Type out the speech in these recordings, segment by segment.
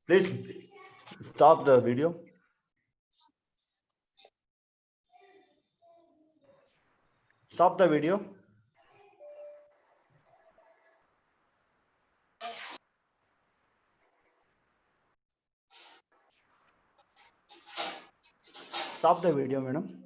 Please stop the video. Stop the video. Stop the video, madam.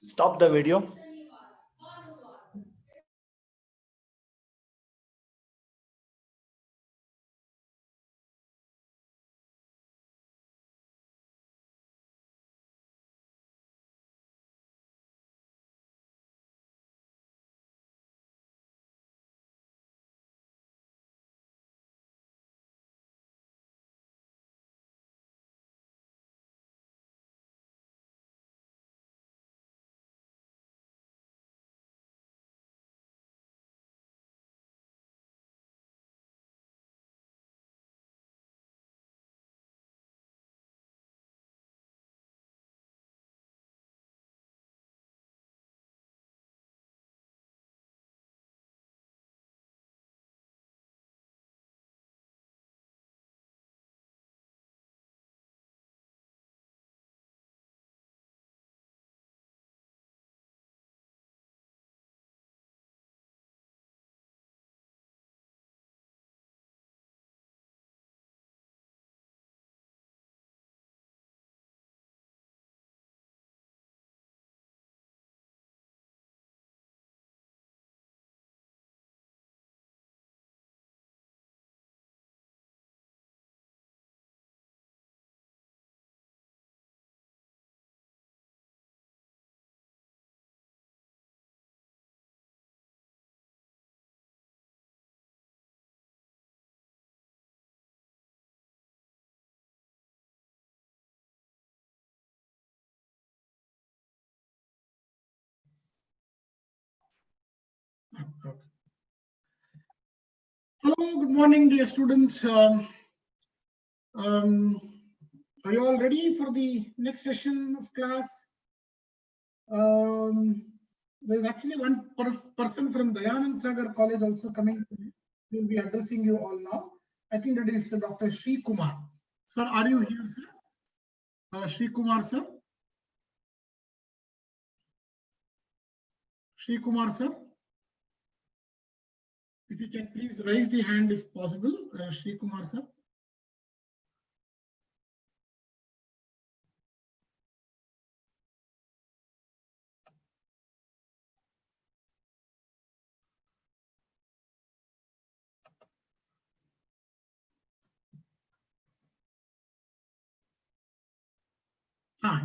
Stop the video. Okay. Hello, good morning, dear students. Are you all ready for the next session of class? There's actually one person from Dayanand Sagar College also coming. We'll be addressing you all now. I think that is Dr. Sri Kumar. Sir, are you here, sir? Sri Kumar, sir? Sri Kumar, sir? If you can please raise the hand if possible, Sri Kumar, sir.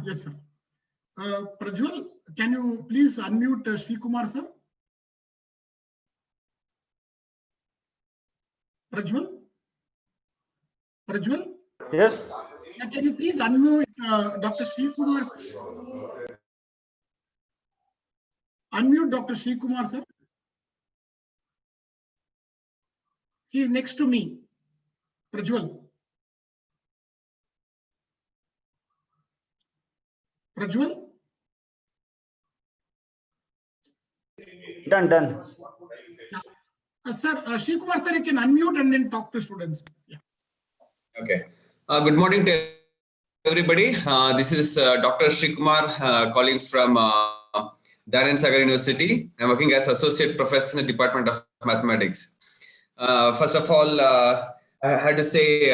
Yes, sir. Prajwal, can you please unmute Sri Kumar, sir? Prajwal? Prajwal? Yes. Can you please unmute Dr. Sri Kumar? Unmute Dr. Sri Kumar, sir. He is next to me. Prajwal. Prajwal? Done. Sir, Sri Kumar, sir, you can unmute and then talk to students. Yeah. Okay. Good morning to everybody. This is Dr. Sri Kumar calling from Danan Sagar University. I'm working as Associate Professor in the Department of Mathematics. First of all, I had to say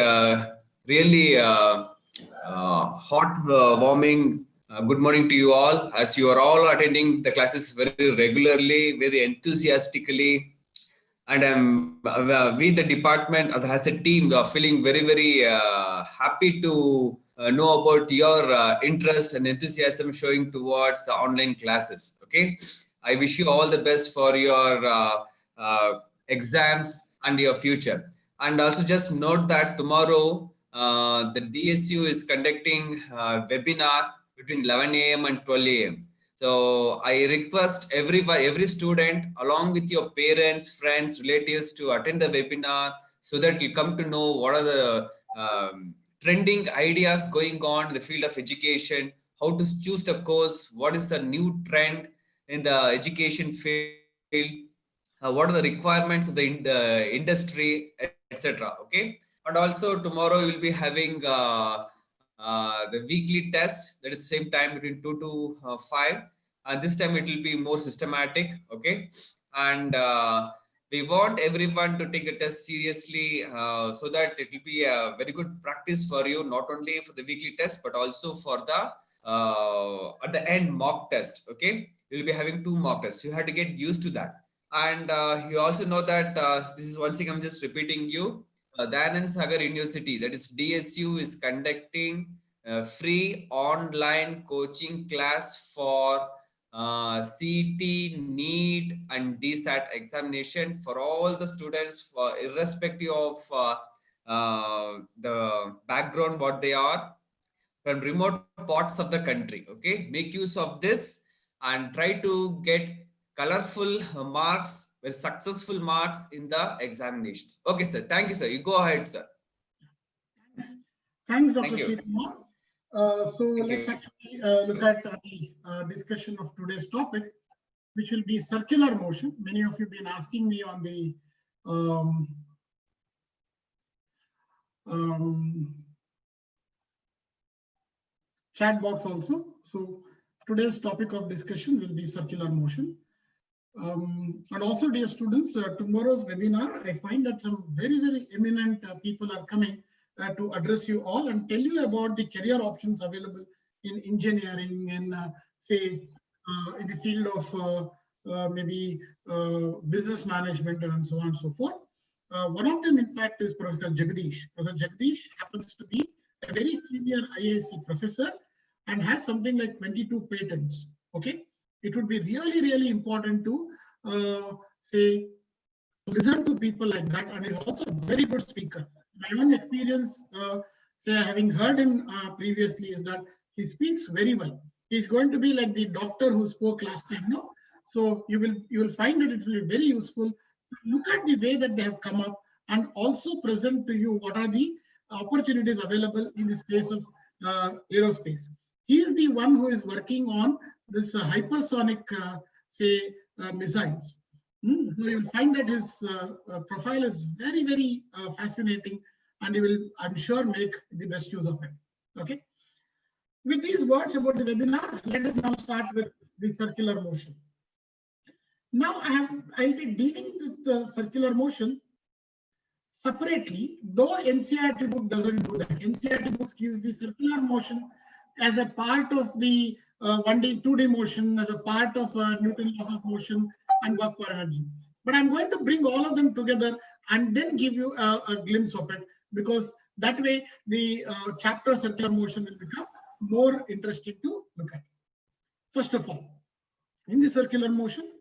really hot, warming good morning to you all, as you are all attending the classes very regularly, very enthusiastically. And we, the department, as a team, are feeling very happy to know about your interest and enthusiasm showing towards online classes. Okay, I wish you all the best for your exams and your future. And also just note that tomorrow the DSU is conducting a webinar between 11 a.m. and 12 a.m. So I request every student, along with your parents, friends, relatives, to attend the webinar so that you come to know what are the trending ideas going on in the field of education, how to choose the course, what is the new trend in the education field, what are the requirements of the industry, etc. Okay, and also tomorrow you will be having the weekly test, that is same time between 2 to 5, and this time it will be more systematic. Okay, and we want everyone to take the test seriously so that it will be a very good practice for you, not only for the weekly test but also for the at the end mock test. Okay, you'll be having 2 mock tests. You have to get used to that. And you also know that this is one thing I'm just repeating you. Danan Sagar University, that is DSU, is conducting free online coaching class for CET, NEET and DSAT examination for all the students, for irrespective of the background what they are, from remote parts of the country. Okay, make use of this and try to get colorful marks, with successful marks in the examinations. Okay, sir. Thank you, sir. You go ahead, sir. Thanks, Dr. Sri Kumar. Let's actually look at the discussion of today's topic, which will be circular motion. Many of you have been asking me on the chat box also. So today's topic of discussion will be circular motion. And also, dear students, tomorrow's webinar, I find that some very eminent people are coming to address you all and tell you about the career options available in engineering and say in the field of maybe business management and so on and so forth. One of them, in fact, is Professor Jagdish. Professor Jagdish happens to be a very senior IISc professor and has something like 22 patents. Okay, it would be really important to say listen to people like that, and he's also a very good speaker. My own experience, say having heard him previously, is that he speaks very well. He's going to be like the doctor who spoke last time, no? So you will find that it will be very useful to look at the way that they have come up and also present to you what are the opportunities available in the space of aerospace. He is the one who is working on this hypersonic, missiles. So you will find that his profile is very, very fascinating, and he will, I'm sure, make the best use of it. Okay. With these words about the webinar, let us now start with the circular motion. Now I'll be dealing with the circular motion separately, though NCERT book doesn't do that. NCERT books gives the circular motion as a part of the 1D, 2D motion, as a part of Newton laws of motion and work for energy. But I'm going to bring all of them together and then give you a glimpse of it, because that way the chapter circular motion will become more interesting to look at. First of all, in the circular motion,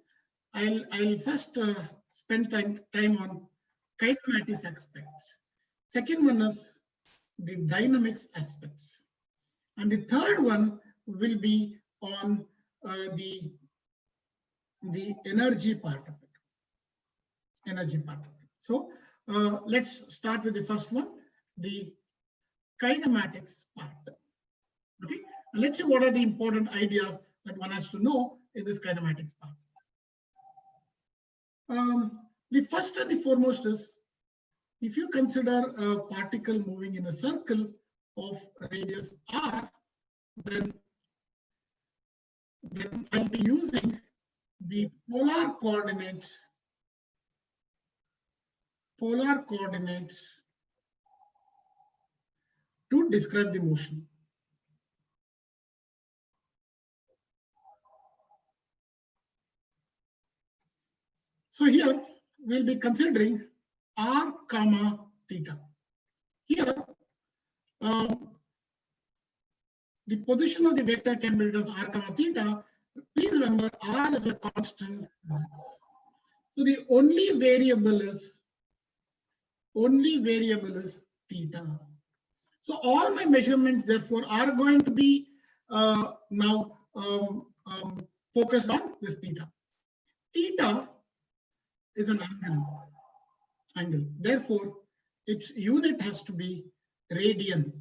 I'll first spend time on kinematics aspects. Second one is the dynamics aspects. And the third one will be on the energy part of it. So let's start with the first one, the kinematics part. Okay, and let's see what are the important ideas that one has to know in this kinematics part. The first and the foremost is, if you consider a particle moving in a circle of radius r, then I'll be using the polar coordinates to describe the motion. So here we'll be considering r comma theta. Here the position of the vector can be written as r comma theta. Please remember, r is a constant. So the only variable is theta. So all my measurements therefore are going to be now focused on this theta. Theta is an angle. Therefore, its unit has to be radian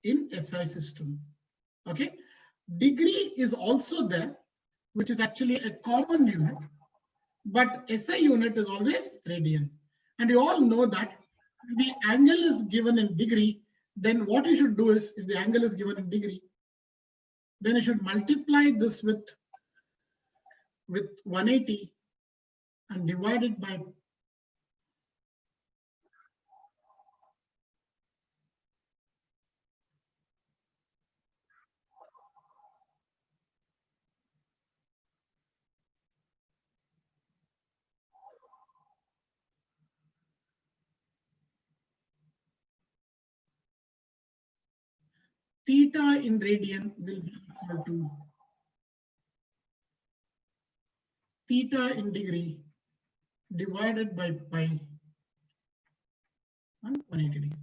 in SI system. Okay. Degree is also there, which is actually a common unit, but SI unit is always radian. And you all know that if the angle is given in degree, then what you should do is, if the angle is given in degree, then you should multiply this with 180 and divide it by theta in radian will be equal to theta in degree divided by pi and 180 degree.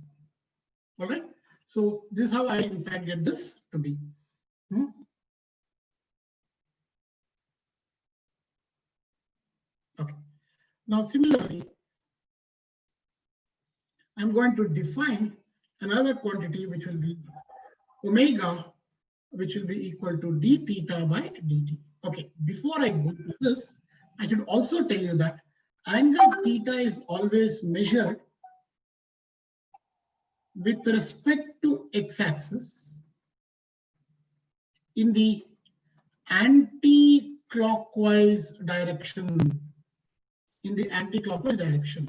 All right. So this is how I in fact get this to be. Okay. Now similarly, I'm going to define another quantity which will be omega, which will be equal to d theta by dt. Okay, before I go to this, I should also tell you that angle theta is always measured with respect to x-axis in the anti-clockwise direction.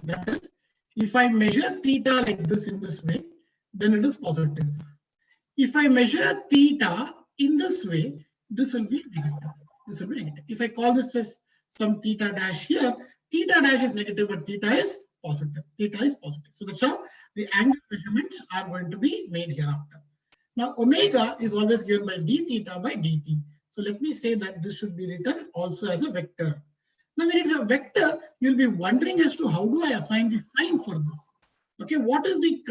That is, if I measure theta like this in this way, then it is positive. If I measure theta in this way, this will be negative. If I call this as some theta dash here, theta dash is negative, but theta is positive. So that's how the angle measurements are going to be made hereafter. Now, omega is always given by d theta by dt. So let me say that this should be written also as a vector. Now, when it's a vector, you'll be wondering as to how do I assign the sign for this? Okay, what is the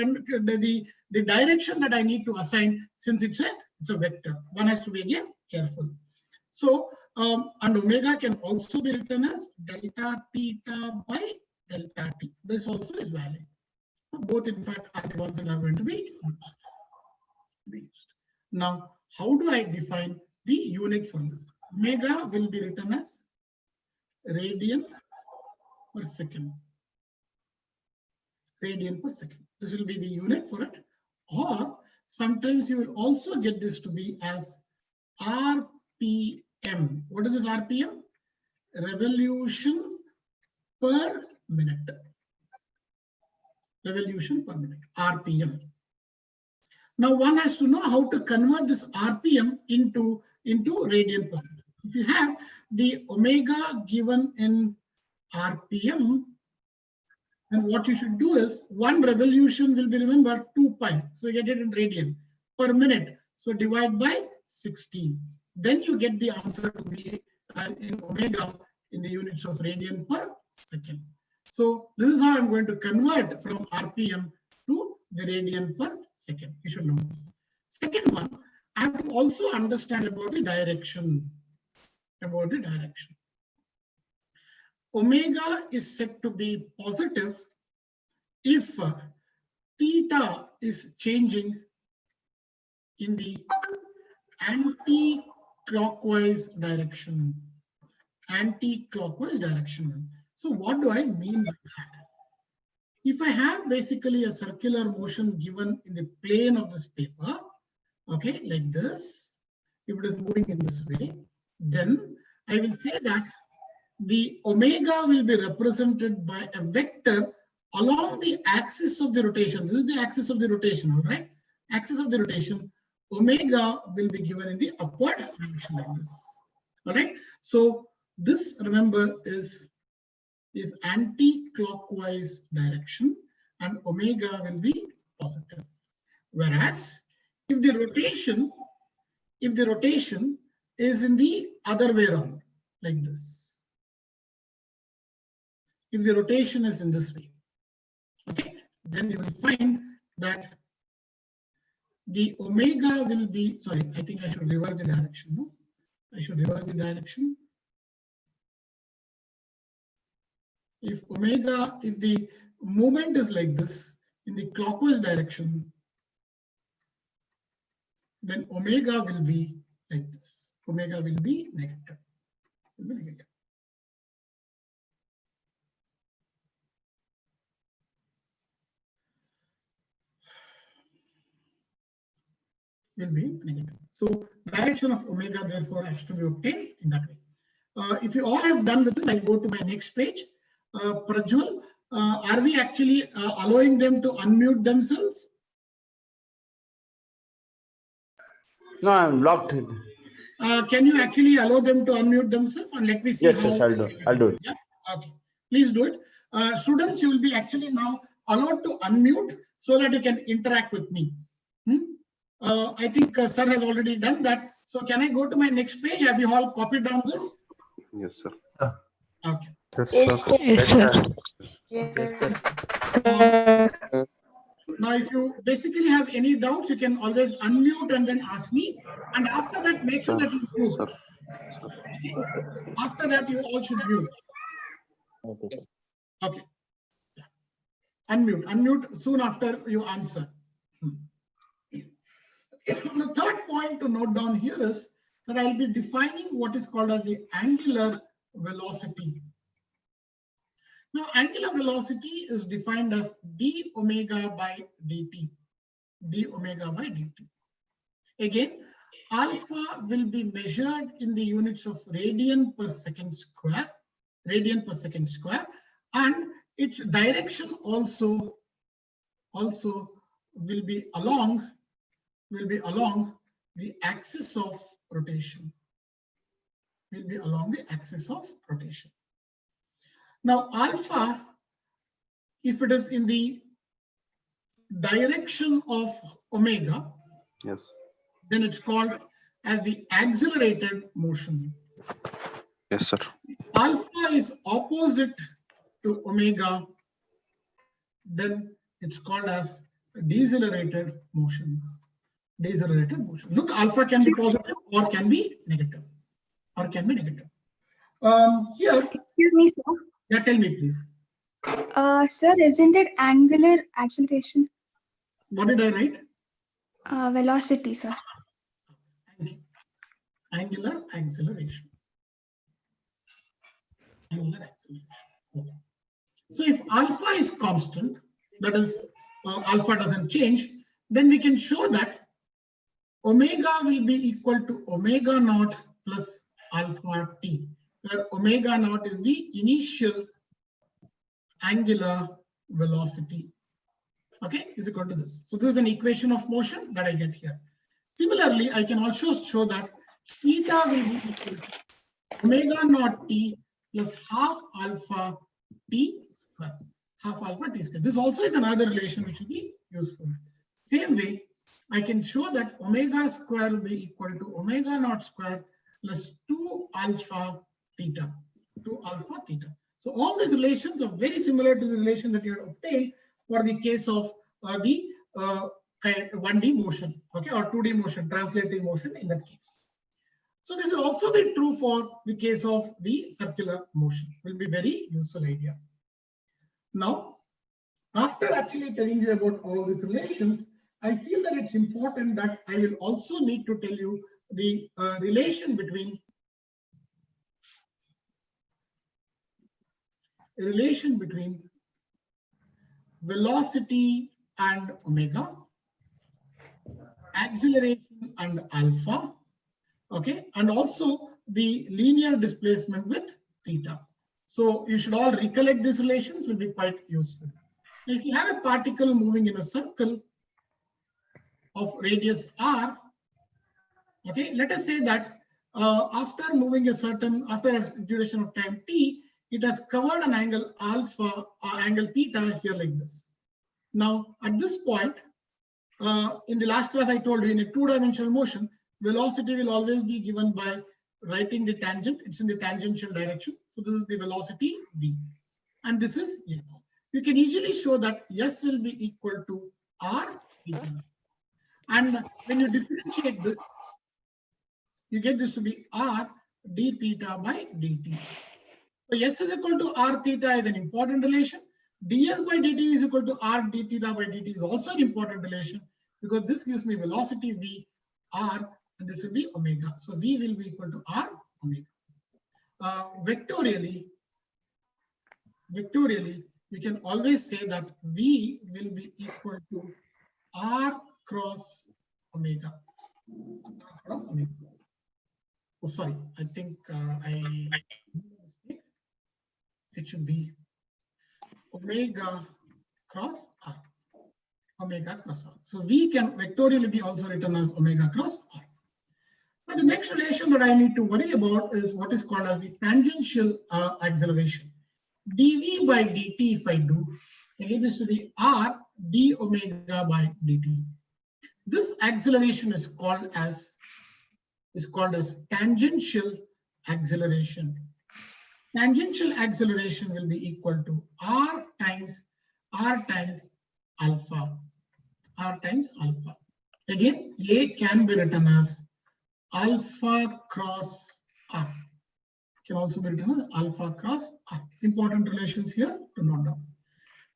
direction that I need to assign, since it's a vector? One has to be again careful. So And omega can also be written as delta theta by delta t. This also is valid. Both, in fact, are the ones that are going to be used. Now, how do I define the unit for this? Omega will be written as radian per second. Radian per second. This will be the unit for it. Or sometimes you will also get this to be as RPM. What is this RPM? Revolution per minute. Revolution per minute, RPM. Now one has to know how to convert this RPM into radian per second. If you have the omega given in RPM, then what you should do is one revolution will be, remember, 2 pi. So you get it in radian per minute. So divide by 16. Then you get the answer to be in omega in the units of radian per second. So this is how I'm going to convert from RPM to the radian per second. You should know this. Second one, I have to also understand about the direction. Omega is said to be positive if theta is changing in the anti-clockwise direction. Anti-clockwise direction. So what do I mean by that? If I have basically a circular motion given in the plane of this paper, okay, like this, if it is moving in this way, then I will say that the omega will be represented by a vector along the axis of the rotation. This is the axis of the rotation, all right? Axis of the rotation, omega will be given in the upward direction like this, all right? So this, remember, is anti-clockwise direction, and omega will be positive. Whereas if the rotation is in the other way around, like this. If the rotation is in this way, okay, then you will find that the omega will be, sorry, I think I should reverse the direction. No, I should reverse the direction. If the movement is like this in the clockwise direction, then omega will be like this. Omega will be negative. Will be negative. So direction of omega therefore has to be obtained in that way. If you all have done with this, I'll go to my next page. Prajwal, are we actually allowing them to unmute themselves? No, I'm locked. Can you actually allow them to unmute themselves, and let me see Yes, how? yes, I'll do it. Yeah? Okay, please do it. Students, you will be actually now allowed to unmute so that you can interact with me. I think sir has already done that. So can I go to my next page? Have you all copied down this? Yes, sir. Okay. Yes, sir. Yes, sir. Now, if you basically have any doubts, you can always unmute and then ask me. And after that, make sure that you mute. Okay? After that, you all should mute. Okay. Yeah. Unmute soon after you answer. The third point to note down here is that I'll be defining what is called as the angular velocity. Now, angular velocity is defined as d omega by dt. D omega by dt. Again, alpha will be measured in the units of radian per second square, and its direction also will be along the axis of rotation. Now, alpha, if it is in the direction of omega, Yes. then it's called as the accelerated motion. Yes, sir. Alpha is opposite to omega, then it's called as decelerated motion. Look, alpha can be positive or can be negative. or can be negative. Here, Excuse me, sir. yeah, tell me please. Sir, isn't it angular acceleration? What did I write? Velocity, sir. Thank you. Angular acceleration. Angular acceleration. Okay. So if alpha is constant, that is alpha doesn't change, then we can show that omega will be equal to omega naught plus alpha t, where omega naught is the initial angular velocity. Okay, is equal to this. So this is an equation of motion that I get here. Similarly, I can also show that theta will be equal to omega naught t plus half alpha t square. Half alpha t square. This also is another relation which will be useful. Same way, I can show that omega square will be equal to omega naught square plus 2 alpha theta. 2 alpha theta. So all these relations are very similar to the relation that you have obtained for the case of the 1D motion, okay, or 2D motion, translating motion in that case. So this will also be true for the case of the circular motion. Will be very useful idea. Now, after actually telling you about all these relations, I feel that it's important that I will also need to tell you the relation between velocity and omega, acceleration and alpha, okay, and also the linear displacement with theta. So you should all recollect these relations, will be quite useful. If you have a particle moving in a circle of radius r, okay, let us say that after moving after a duration of time t, it has covered an angle alpha or angle theta here like this. Now at this point, in the last class I told you, in a two-dimensional motion, velocity will always be given by writing the tangent. It's in the tangential direction. So this is the velocity v, and this is s. You can easily show that s will be equal to r theta. And when you differentiate this, you get this to be r d theta by dt. So s is equal to r theta is an important relation. ds by dt is equal to r d theta by dt is also an important relation, because this gives me velocity v r, and this will be omega. So v will be equal to r omega. Vectorially, we can always say that v will be equal to r cross omega. Oh, sorry, I think it should be omega cross r. Omega cross r. So v can vectorially be also written as omega cross r. Now the next relation that I need to worry about is what is called as the tangential acceleration. dv by dt, if I do, I get this to be r d omega by dt. This acceleration is called as tangential acceleration. Tangential acceleration will be equal to r times alpha. R times alpha. Again, a can be written as alpha cross r. Can also be written as alpha cross r. Important relations here to note down.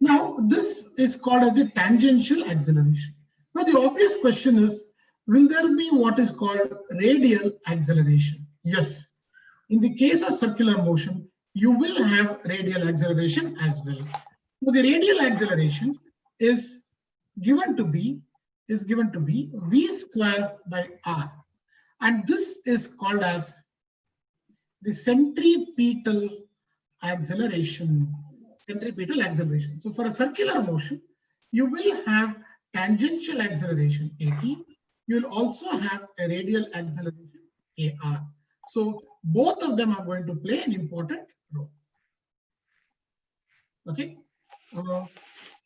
Now, this is called as the tangential acceleration. Now, the obvious question is, will there be what is called radial acceleration? Yes. In the case of circular motion, you will have radial acceleration as well. Now, the radial acceleration is given to be v square by r, and this is called as the centripetal acceleration. Centripetal acceleration. So for a circular motion, you will have tangential acceleration at. You will also have a radial acceleration ar. So both of them are going to play an important role. Okay. So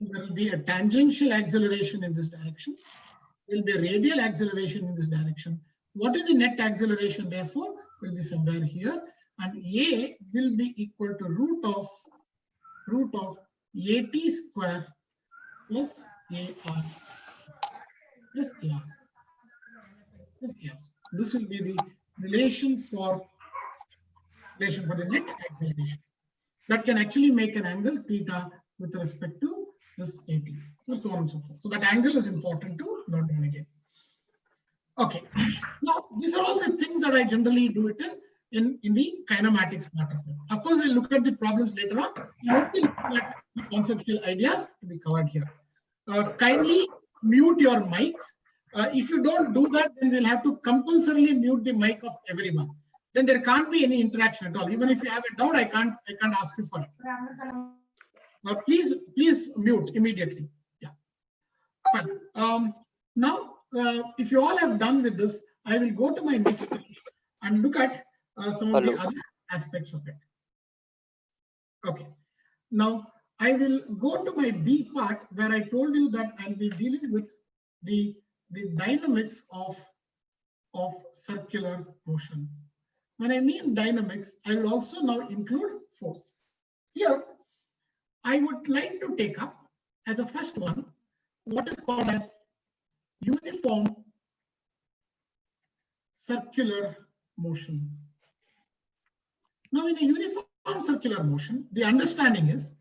there will be a tangential acceleration in this direction. There will be a radial acceleration in this direction. What is the net acceleration, therefore, will be somewhere here, and a will be equal to root of at square plus ar plus ar. This will be the relation for acceleration, for the net acceleration. That can actually make an angle theta with respect to this AT, so on and so forth. So that angle is important to note down again. Okay, now these are all the things that I generally do it in the kinematics part of it. Of course, we'll look at the problems later on. We only look at the conceptual ideas to be covered here. Kindly mute your mics. If you don't do that, then we'll have to compulsorily mute the mic of everyone. Then there can't be any interaction at all. Even if you have a doubt, I can't ask you for it. Please mute immediately. Yeah. Fine. Now, if you all have done with this, I will go to my next page and look at some of the other aspects of it. Okay. Now, I will go to my B part where I told you that I'll be dealing with the dynamics of circular motion. When I mean dynamics, I will also now include force. Here, I would like to take up as a first one what is called as uniform circular motion. Now, in a uniform circular motion, the understanding is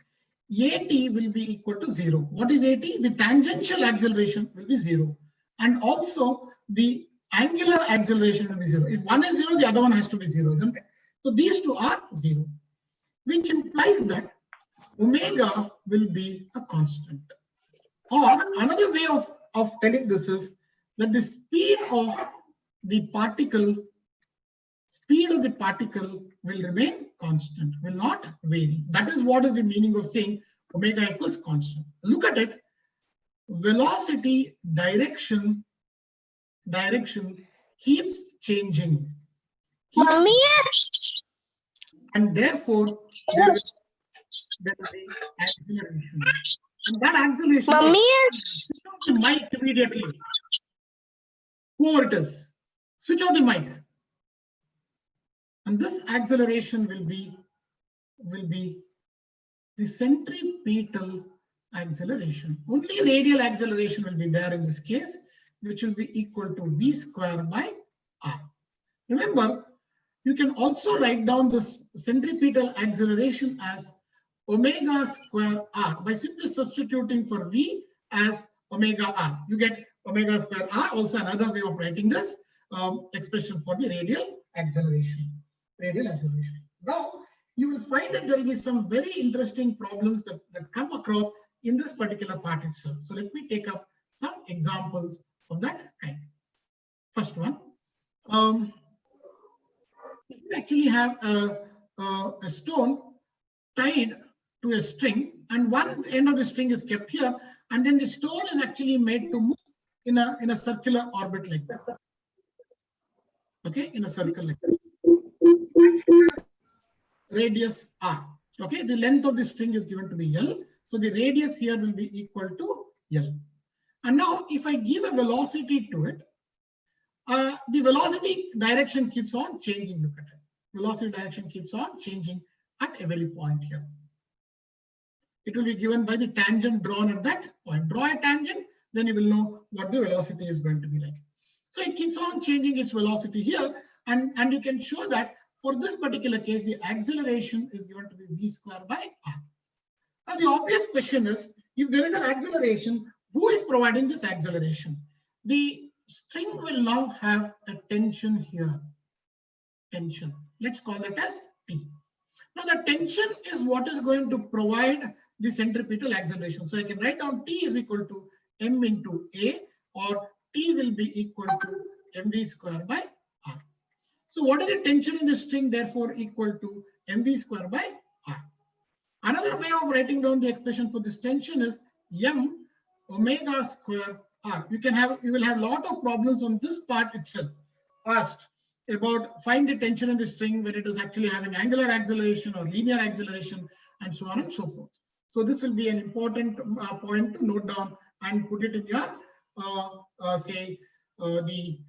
AT will be equal to 0. What is AT? The tangential acceleration will be 0. And also the angular acceleration will be 0. If one is 0, the other one has to be 0, isn't it? So these two are 0, which implies that omega will be a constant. Or another way of telling this is that the speed of the particle will remain constant, will not vary. That is what is the meaning of saying omega equals constant. Look at it. Velocity direction keeps changing. And therefore, there will be acceleration. And that acceleration, switch off the mic immediately. Whoever it is, switch off the mic. And this acceleration will be the centripetal acceleration. Only radial acceleration will be there in this case, which will be equal to v square by r. Remember, you can also write down this centripetal acceleration as omega square r by simply substituting for v as omega r. You get omega square r, also another way of writing this expression for the radial acceleration. Now, you will find that there will be some very interesting problems that come across in this particular part itself. So let me take up some examples of that kind. First one, if you actually have a stone tied to a string, and one end of the string is kept here, and then the stone is actually made to move in a circular orbit like this. Okay, in a circle like this. Radius r. Okay, the length of the string is given to be L, so the radius here will be equal to L. And now, if I give a velocity to it, the velocity direction keeps on changing. Look at it. Velocity direction keeps on changing at every point here. It will be given by the tangent drawn at that point. Draw a tangent, then you will know what the velocity is going to be like. So it keeps on changing its velocity here, and you can show that for this particular case, the acceleration is given to be v square by r. Now, the obvious question is, if there is an acceleration, who is providing this acceleration? The string will now have a tension here. Tension. Let's call it as T. Now, the tension is what is going to provide the centripetal acceleration. So I can write down T is equal to m into A, or T will be equal to mv square by r. So what is the tension in the string, therefore equal to mv square by r. Another way of writing down the expression for this tension is m omega square r. You will have a lot of problems on this part itself asked about find the tension in the string when it is actually having angular acceleration or linear acceleration and so on and so forth. So this will be an important point to note down and put it in your the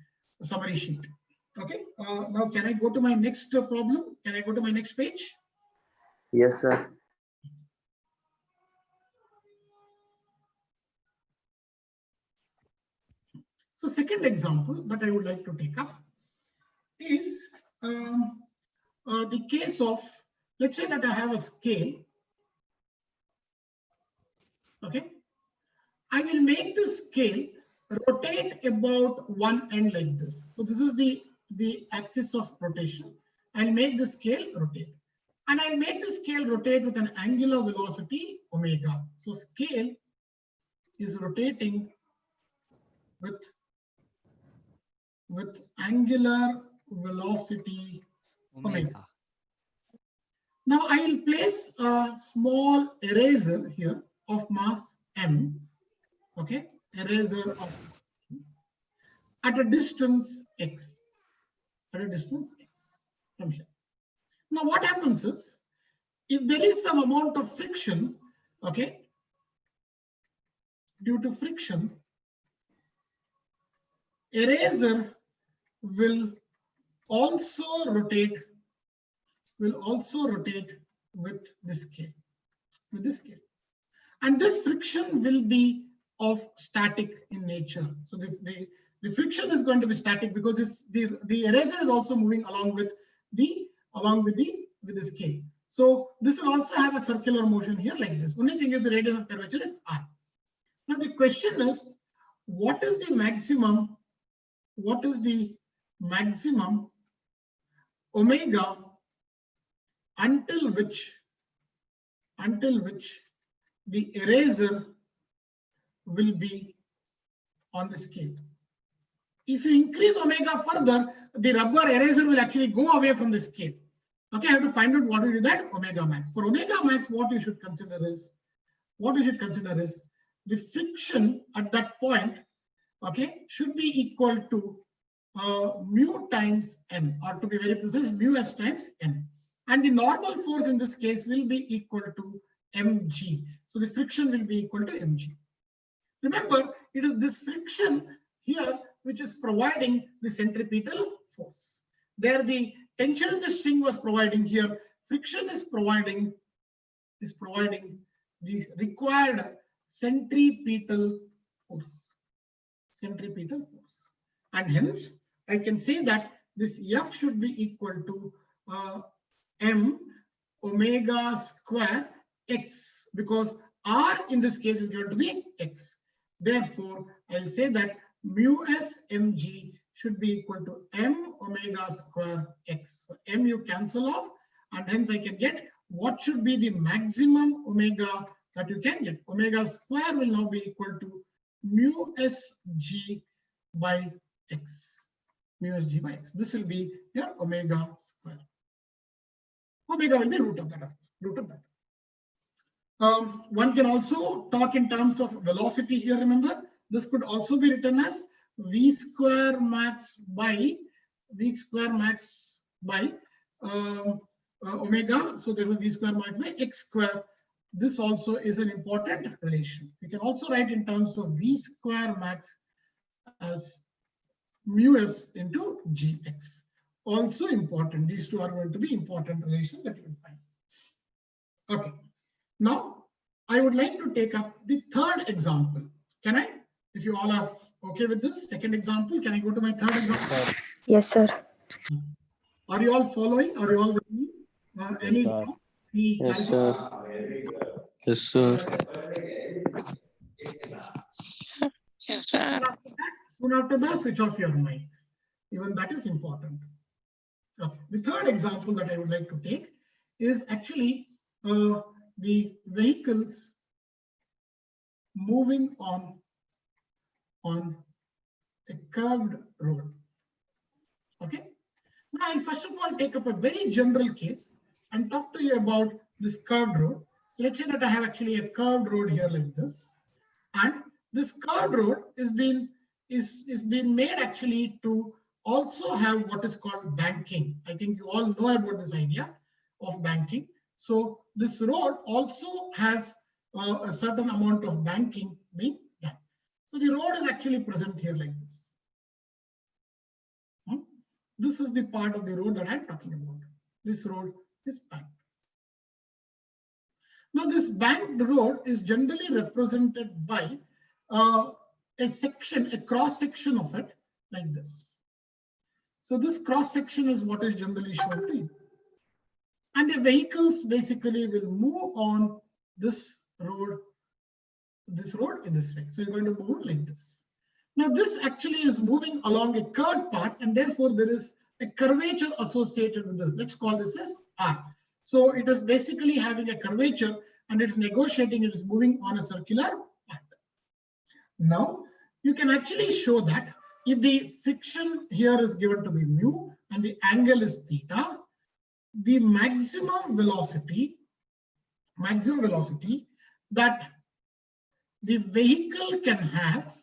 summary sheet. Okay. Now, can I go to my next problem? Can I go to my next page? Yes, sir. So second example that I would like to take up is the case of, let's say that I have a scale. Okay, I will make this scale rotate about one end like this. So this is the axis of rotation. I'll make the scale rotate. And I'll make the scale rotate with an angular velocity omega. So scale is rotating with angular velocity omega. Now I will place a small eraser here of mass m. Okay, eraser of at a distance x. At a distance x from here. Now what happens is, if there is some amount of friction, okay, due to friction, eraser will also rotate with the scale, and this friction will be of static in nature. So the friction is going to be static because the eraser is also moving along with the scale. So this will also have a circular motion here like this. Only thing is the radius of curvature is r. Now the question is, what is the maximum? What is the maximum omega until which the eraser will be on the scale? If you increase omega further, the rubber eraser will actually go away from the scale. Okay, I have to find out what will be that omega max. For omega max, what you should consider is the friction at that point, okay, should be equal to mu times m, or to be very precise, mu s times m. And the normal force in this case will be equal to mg. So the friction will be equal to mg. Remember, it is this friction here which is providing the centripetal force. There the tension in the string was providing, here friction is providing the required centripetal force. And hence I can say that this F should be equal to m omega square x, because r in this case is going to be x. Therefore, I'll say that mu s mg should be equal to m omega square x. So m you cancel off, and hence I can get what should be the maximum omega that you can get. Omega square will now be equal to mu s g by x. Mu s g by x. This will be your omega square. Omega will be root of that. One can also talk in terms of velocity here. Remember, this could also be written as v square max by omega. So there will be v square max by x square. This also is an important relation. We can also write in terms of v square max as mu s into gx. Also important. These two are going to be important relations that you will find. Okay. Now, I would like to take up the third example. Can I? If you all are okay with this second example, can I go to my third example? Yes, sir. Are you all following? Are you all with me? Any Yes, sir. Yes, sir. Yes, sir. Soon after that, switch off your mic. Even that is important. Okay. The third example that I would like to take is actually the vehicles moving on a curved road. Okay. Now I'll first of all take up a very general case and talk to you about this curved road. So let's say that I have actually a curved road here like this, and this curved road is being made actually to also have what is called banking. I think you all know about this idea of banking. So this road also has a certain amount of banking being done. So the road is actually present here like this. This is the part of the road that I'm talking about. This road is banked. Now this banked road is generally represented by a cross section of it like this. So this cross section is what is generally shown to you. and the vehicles basically will move on this road in this way. So you're going to move like this. Now this actually is moving along a curved path, and therefore there is a curvature associated with this. Let's call this as R. So it is basically having a curvature, and it's negotiating, it is moving on a circular path. Now you can actually show that if the friction here is given to be mu and the angle is theta, the maximum velocity that the vehicle can have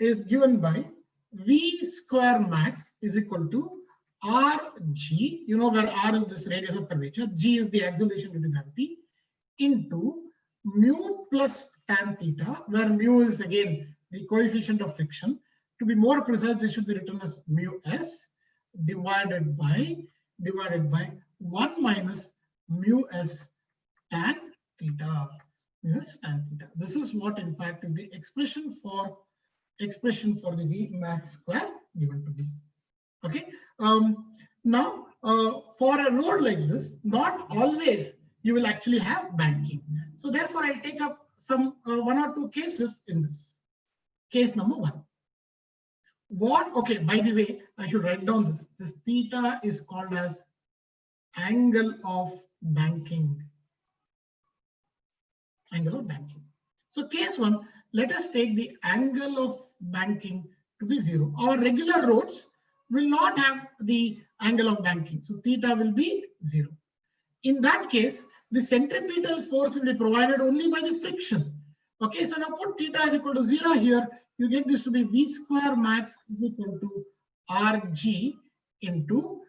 is given by v square max is equal to rg, you know, where r is this radius of curvature, g is the acceleration due to gravity, into mu plus tan theta, where mu is again the coefficient of friction. To be more precise, this should be written as mu s divided by 1 minus mu s tan theta. This is what in fact is the expression for the V max square given to be. Okay. Now for a road like this, not always you will actually have banking. So therefore I'll take up some one or two cases in this. Case number one. Okay, by the way, I should write down this. This theta is called as angle of banking. So case one, let us take the angle of banking to be 0. Our regular roads will not have the angle of banking, so theta will be 0. In that case, the centripetal force will be provided only by the friction. Okay, so now put theta is equal to 0 here. You get this to be v square max is equal to rg into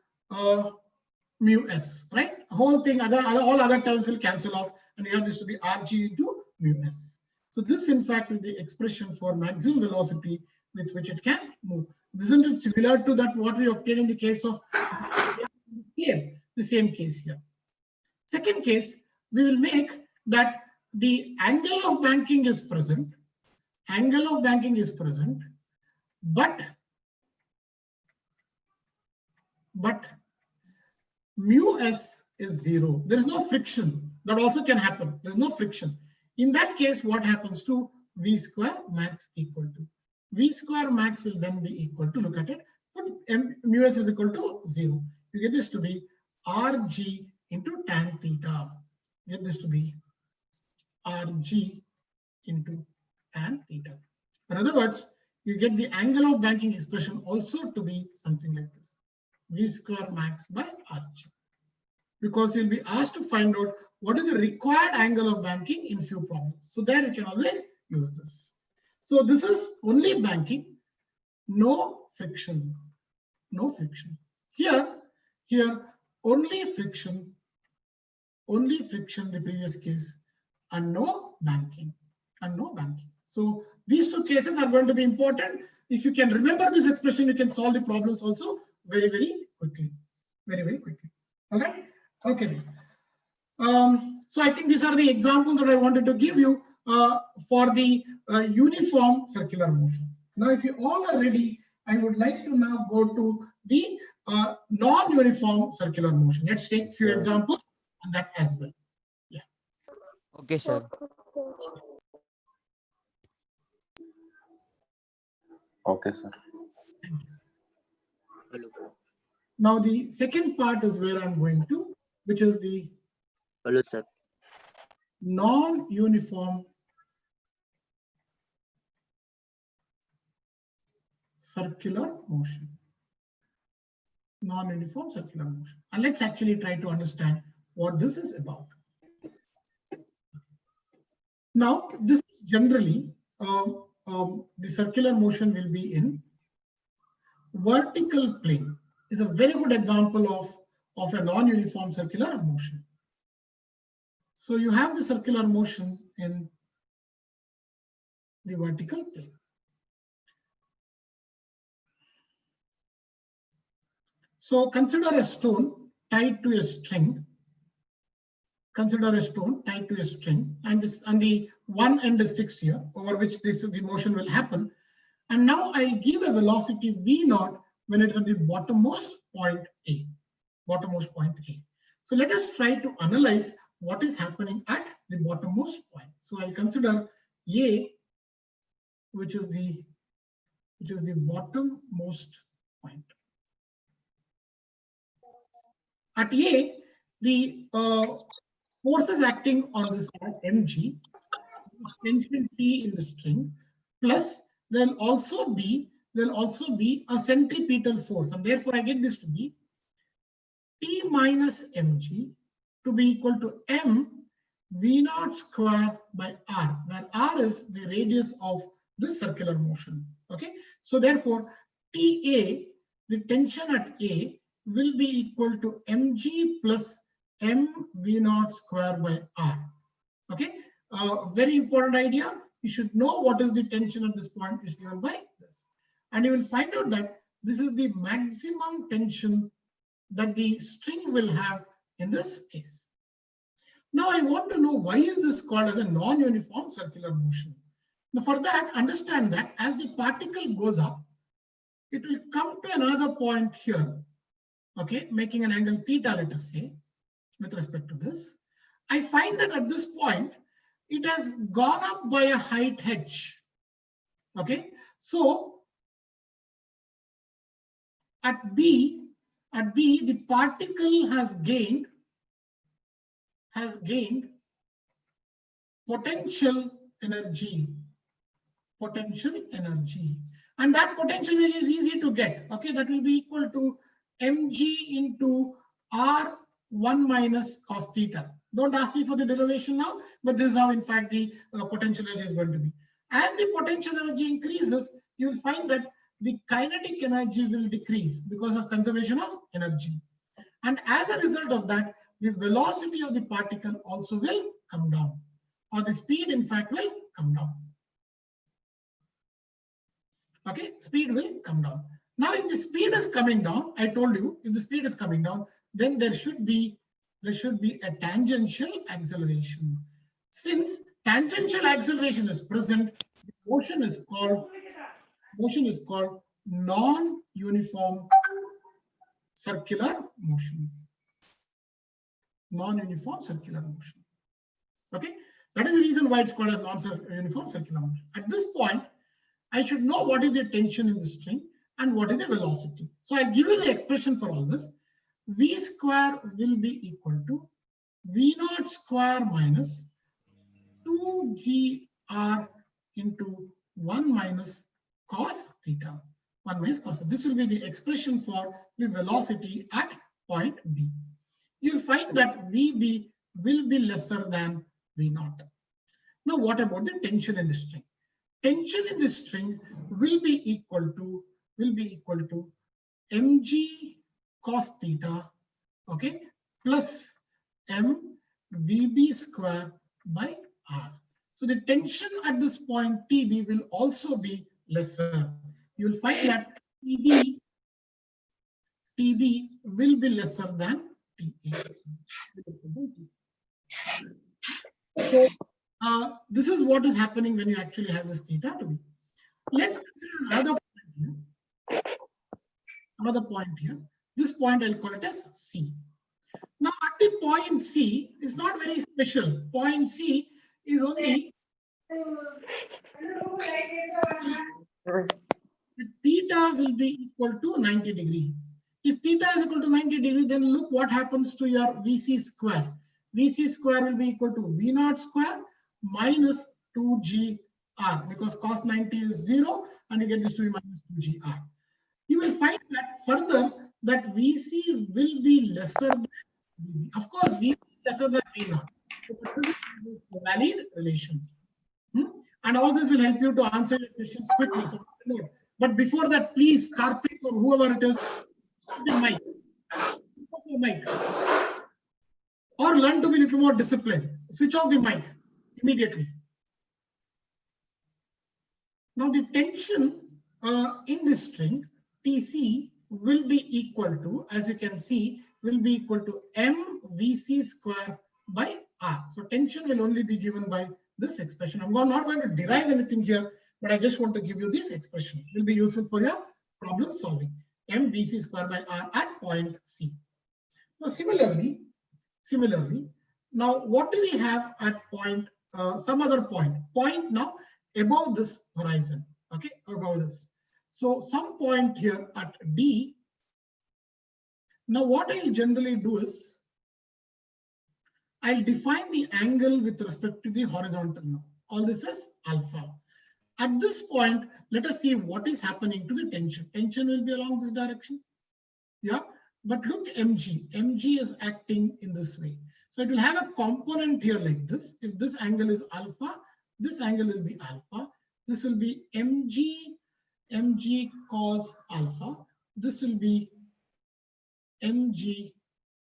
mu s, right? Whole thing, all other terms will cancel off, and you have this to be rg into mu s. So this in fact is the expression for maximum velocity with which it can move. Isn't it similar to that what we obtained in the case of the same case here? Second case, we will make that the angle of banking is present, but mu s is 0. There is no friction. That also can happen. There's no friction. In that case, what happens to v square max equal to? V square max will then be equal to, look at it, put mu s is equal to 0. You get this to be rg into tan theta. You get this to be rg into tan theta. In other words, you get the angle of banking expression also to be something like this. V square max by rg. Because you'll be asked to find out what is the required angle of banking in few problems. So there you can always use this. So this is only banking, no friction. Here only friction, the previous case, and no banking. So these two cases are going to be important. If you can remember this expression, you can solve the problems also very, very quickly. Okay. So I think these are the examples that I wanted to give you for the uniform circular motion. Now, if you all are ready, I would like to now go to the non-uniform circular motion. Let's take a few examples on that as well. Yeah. Okay, sir. Okay, sir. Hello. Now, the second part is where I'm going to, which is the Hello, sir. non-uniform circular motion. Non-uniform circular motion. And let's actually try to understand what this is about. Now, this generally, the circular motion will be in vertical plane. Is a very good example of a non-uniform circular motion. So you have the circular motion in the vertical plane. So consider a stone tied to a string. And the one end is fixed here, over which the motion will happen. And now I give a velocity v0 when it is at the bottommost point A. bottommost point A. So let us try to analyze what is happening at the bottommost point. So I'll consider A, which is the bottommost point. At A, the forces acting on this mg, tension T in the string, plus there'll also be a centripetal force, and therefore I get this to be T minus mg to be equal to m v0 square by r, where r is the radius of this circular motion. Okay, so therefore TA, the tension at A, will be equal to mg plus m v0 square by r. Okay, very important idea. You should know what is the tension at this point is given by this, and you will find out that this is the maximum tension that the string will have in this case. Now I want to know why is this called as a non-uniform circular motion. Now for that, understand that as the particle goes up, it will come to another point here, okay, making an angle theta, let us say, with respect to this. I find that at this point, it has gone up by a height h. Okay, so at B, the particle has gained potential energy, and that potential energy is easy to get. Okay, that will be equal to mg into r1 minus cos theta. Don't ask me for the derivation now, but this is how in fact the potential energy is going to be. As the potential energy increases, you will find that the kinetic energy will decrease because of conservation of energy, and as a result of that, the velocity of the particle also will come down, or the speed in fact will come down. Okay, speed will come down. Now if the speed is coming down, I told you, if the speed is coming down, then there should be a tangential acceleration. Since tangential acceleration is present, the motion is called non-uniform circular motion. Non-uniform circular motion. Okay, that is the reason why it's called a non-uniform circular motion. At this point, I should know what is the tension in the string and what is the velocity. So I'll give you the expression for all this. V square will be equal to V0 square minus 2gr into 1 minus cos theta. 1 minus cos. This will be the expression for the velocity at point B. You'll find that VB will be lesser than V0. Now, what about the tension in the string? Tension in the string will be equal to mg cos theta, okay, plus m VB square by r. So the tension at this point TB will also be lesser. You will find that TB will be lesser than TA. So this is what is happening when you actually have this theta to be. Let's consider another point here. This point I'll call it as C. Now at the point C is not very special. Point C is only the theta will be equal to 90 degree. If theta is equal to 90 degree, then look what happens to your VC square. VC square will be equal to V0 square minus 2gr, because cos 90 is 0 and you get this to be minus 2gr. You will find that further that VC will be lesser than VB. Of course, VC is lesser than V0. So this is a valid relation. And all this will help you to answer your questions quickly. So, but before that, please, Karthik or whoever it is, switch your mic. Or learn to be a little more disciplined. Switch off the mic immediately. Now the tension in this string TC will be equal to, as you can see, will be equal to mVC square by R. So tension will only be given by this expression. I'm not going to derive anything here, but I just want to give you this expression. It will be useful for your problem solving. mVC square by R at point C. Now, similarly, now what do we have at point, some other point now above this horizon, okay, above this. So some point here at D. Now what I'll generally do is I'll define the angle with respect to the horizontal now. All this is alpha. At this point, let us see what is happening to the tension. Tension will be along this direction. Yeah, but look, mg is acting in this way. So it will have a component here like this. If this angle is alpha, this angle will be alpha. This will be mg cos alpha. This will be mg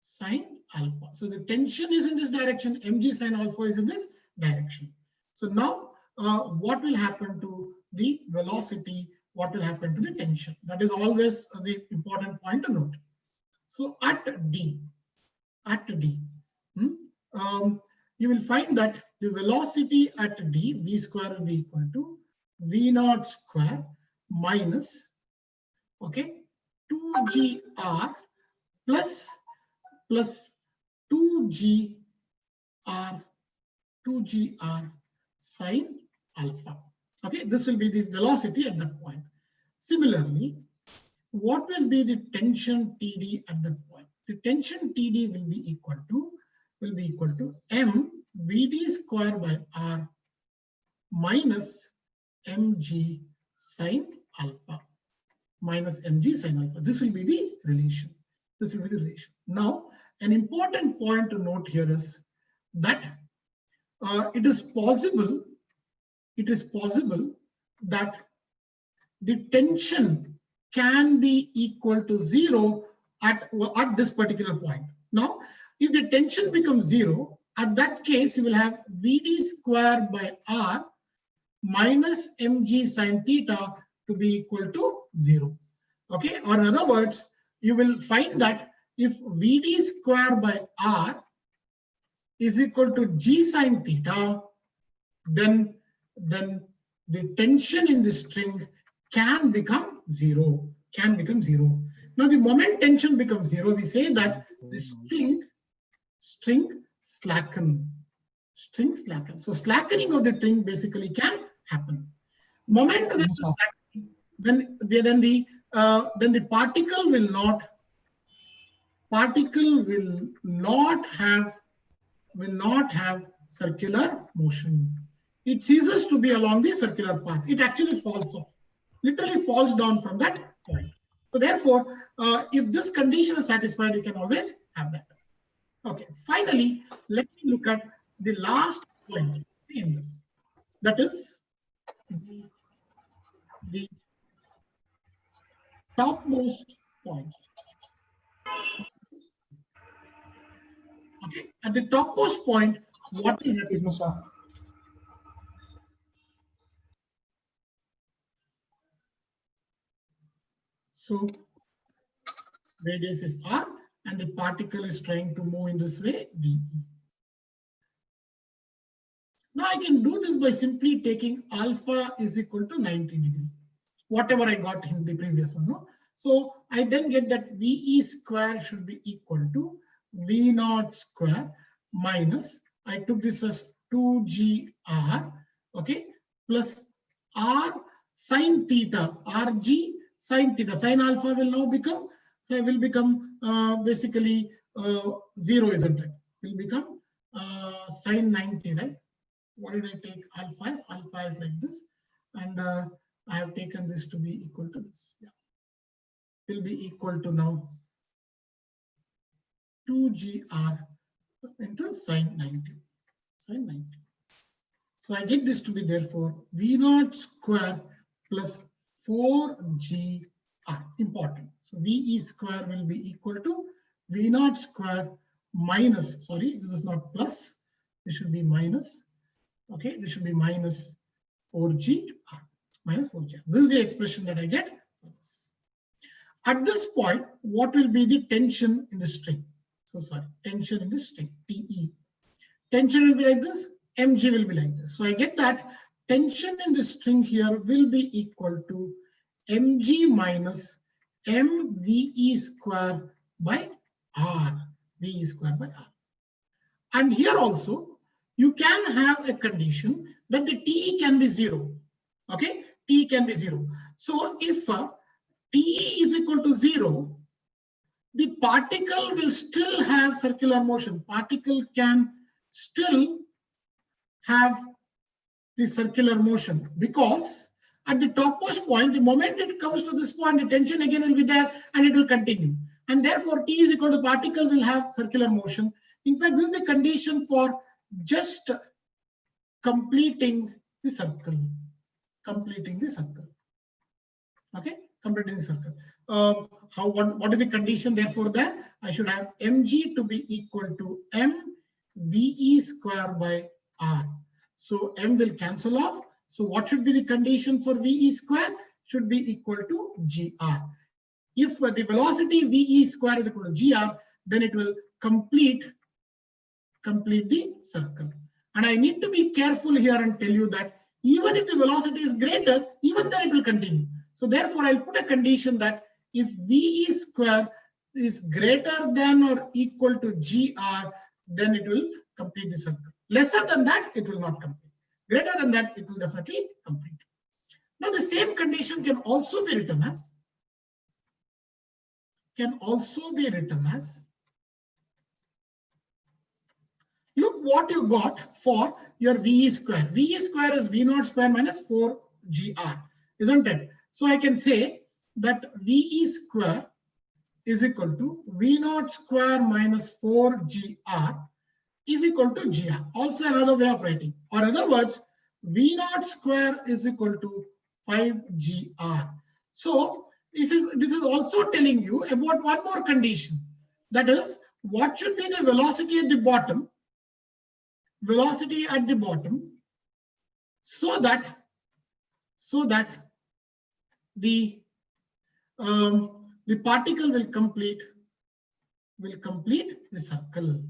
sine alpha. So the tension is in this direction. Mg sine alpha is in this direction. So now what will happen to the velocity? What will happen to the tension? That is always the important point to note. So at D, you will find that the velocity at D, v square will be equal to v naught square minus, okay, 2gr plus 2gr sine alpha. Okay, this will be the velocity at that point. Similarly, what will be the tension TD at that point? The tension TD will be equal to m Vd square by r minus mg sine alpha. This will be the relation. Now, an important point to note here is that it is possible that the tension can be equal to 0 at this particular point. Now, if the tension becomes 0, at that case, you will have Vd square by r minus mg sine theta to be equal to 0. Okay, or in other words, you will find that if Vd square by r is equal to g sine theta, then the tension in the string can become 0. Now the moment tension becomes 0, we say that the string slacken. So slackening of the string basically can happen. Moment that is slackening, then the particle will not have circular motion. It ceases to be along the circular path. It actually falls off, literally falls down from that point. So therefore, if this condition is satisfied, you can always have that. Okay, finally, let me look at the last point in this. That is the topmost point. Okay, at the topmost point, what is happening? So radius is r, and the particle is trying to move in this way, dE. Now I can do this by simply taking alpha is equal to 90 degrees, whatever I got in the previous one. No? So I then get that VE square should be equal to V naught square minus, I took this as 2gr, okay, plus r sine theta, rg sine theta. Sine alpha will now become, basically 0, isn't it? Will become sine 90, right? What did I take? Alpha is like this, and I have taken this to be equal to this. Yeah, will be equal to now 2gr into sine 90. So I get this to be therefore V naught square plus 4gr. Important. So VE square will be equal to V naught square minus, sorry, this is not plus, this should be minus. Okay, this should be minus 4gr. This is the expression that I get. At this point, what will be the tension in the string? So sorry, tension in the string, TE. Tension will be like this, mg will be like this. So I get that tension in the string here will be equal to mg minus mve square by r. VE square by R. And here also, you can have a condition that the TE can be 0. Okay, TE can be 0. So if TE is equal to 0, the particle will still have circular motion. Particle can still have the circular motion because at the topmost point, the moment it comes to this point, the tension again will be there and it will continue. And therefore, T is equal to particle will have circular motion. In fact, this is the condition for just completing the circle. Completing the circle. Okay, completing the circle. What is the condition therefore there? I should have mg to be equal to m VE square by R. So m will cancel off. So what should be the condition for VE square? Should be equal to GR. If the velocity VE square is equal to GR, then it will complete the circle. And I need to be careful here and tell you that even if the velocity is greater, even then it will continue. So therefore, I'll put a condition that if VE square is greater than or equal to GR, then it will complete the circle. Lesser than that, it will not complete. Greater than that, it will definitely complete. Now, the same condition can also be written as look what you got for your VE square. VE square is V0 square minus 4GR, isn't it? So I can say that VE square is equal to V0 square minus 4GR is equal to GR. Also another way of writing. Or in other words, V0 square is equal to 5GR. So this is also telling you about one more condition. That is, what should be the velocity at the bottom? Velocity at the bottom, so that the particle will complete the circle.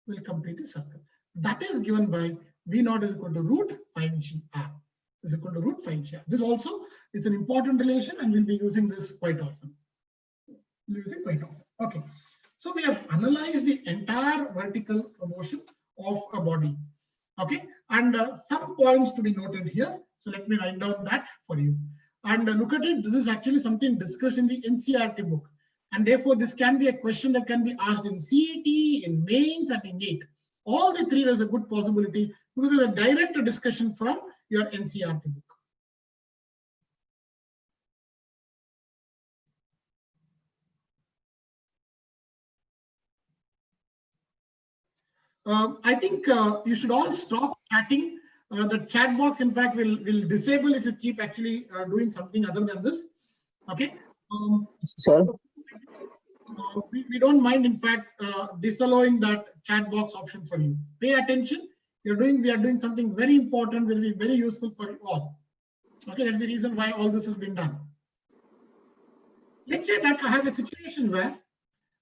Will complete the circle. That is given by V0 is equal to root 5GR. Is equal to root 5GR. This also is an important relation, and we'll be using this quite often. Okay. So we have analyzed the entire vertical motion of a body. Okay, and some points to be noted here. So let me write down that for you. And look at it. This is actually something discussed in the NCERT book. And therefore, this can be a question that can be asked in CET, in mains, and in NEET. All the three, there's a good possibility because there's a direct discussion from your NCERT book. I think you should all stop chatting. The chat box, in fact, will disable if you keep actually doing something other than this. Okay. Sir. We don't mind, in fact, disallowing that chat box option for you. Pay attention. We are doing something very important, will be very useful for you all. Okay, that's the reason why all this has been done. Let's say that I have a situation where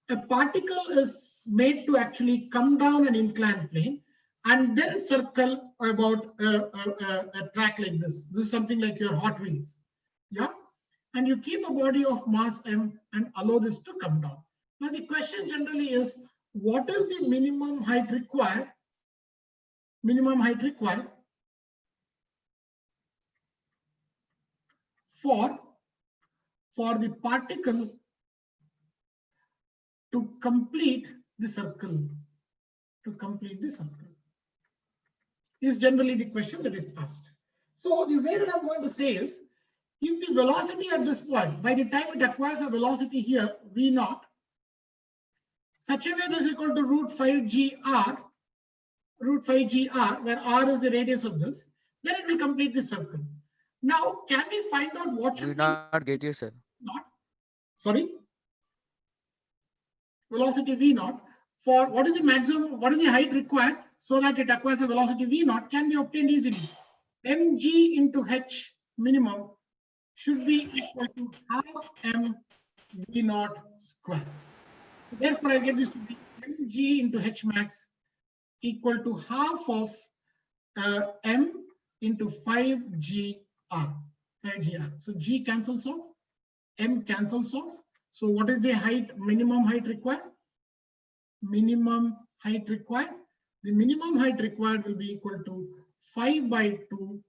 a particle is made to actually come down an inclined plane and then circle about a track like this. This is something like your Hot Wheels. Yeah. And you keep a body of mass m and allow this to come down. Now the question generally is, what is the minimum height required? Minimum height required for the particle to complete the circle. To complete the circle is generally the question that is asked. So the way that I'm going to say is, if the velocity at this point, by the time it acquires a velocity here, V0, such a way that is equal to root 5GR, where R is the radius of this, then it will complete the circle. Now, can we find out what should We not get you, sir. not? Sorry? Velocity V0 for what is the maximum, what is the height required so that it acquires a velocity V0 can be obtained easily. Mg into h minimum should be equal to half m V0 square. Therefore, I get this to be mg into h max equal to half of m into 5gr. So g cancels off, m cancels off. So what is the height, minimum height required? minimum height required? The minimum height required will be equal to 5 by 2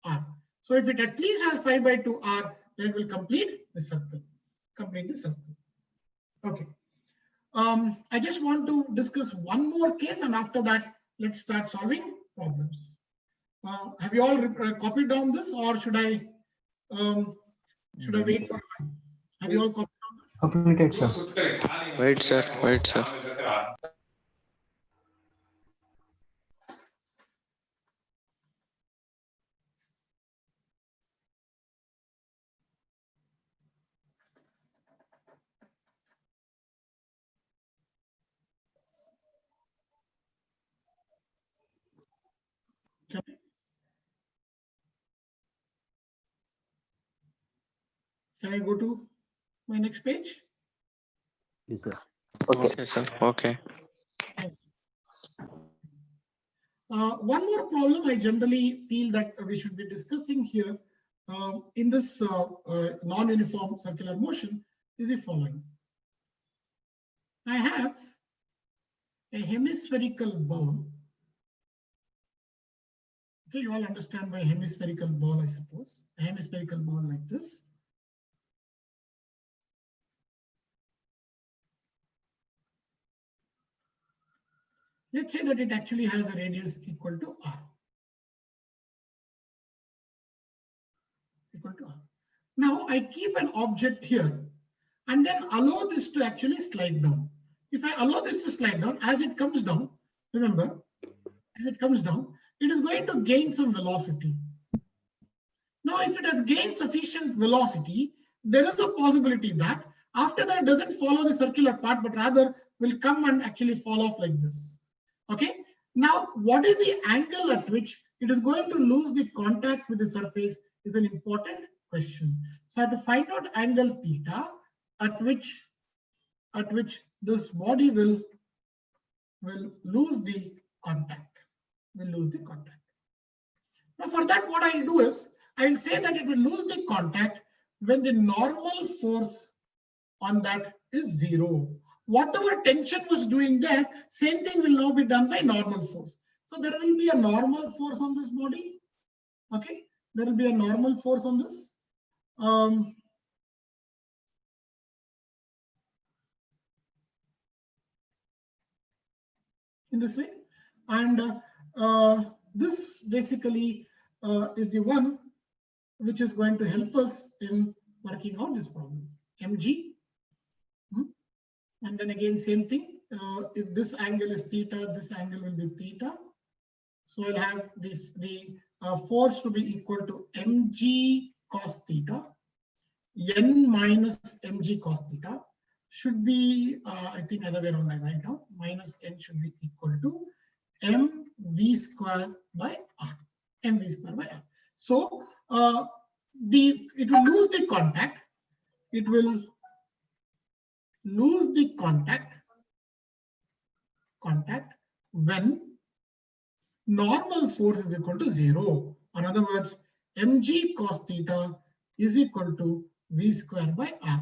r. So if it at least has 5 by 2 r, then it will complete the circle. Complete the circle. Okay. I just want to discuss one more case, and after that, let's start solving problems. Have you all copied down this, or should I wait for a while? Have you all copied down this? Completed, sir. Wait, sir. Wait, sir. Can I go to my next page? Yes, sir. Okay. Okay, sir. Okay. One more problem I generally feel that we should be discussing here in this non-uniform circular motion is the following. I have a hemispherical ball. Okay, you all understand by hemispherical ball, I suppose. A hemispherical ball like this. Let's say that it actually has a radius equal to r. Equal to r. Now I keep an object here and then allow this to actually slide down. If I allow this to slide down, as it comes down, remember, as it comes down, it is going to gain some velocity. Now, if it has gained sufficient velocity, there is a possibility that after that it doesn't follow the circular path, but rather will come and actually fall off like this. Okay. Now, what is the angle at which it is going to lose the contact with the surface is an important question. So I have to find out angle theta at which this body will lose the contact. Now, for that, what I'll do is I'll say that it will lose the contact when the normal force on that is 0. Whatever tension was doing there, same thing will now be done by normal force. So there will be a normal force on this body. Okay, there will be a normal force on this. In this way, and this basically is the one which is going to help us in working out this problem. Mg, and then again same thing. If this angle is theta, this angle will be theta. So I'll have the force to be equal to mg cos theta, n minus mg cos theta should be, I think other way around right now, minus n should be equal to mv square by r, mv square by r. So it will lose the contact. It will lose the contact when normal force is equal to 0. In other words, mg cos theta is equal to v square by r.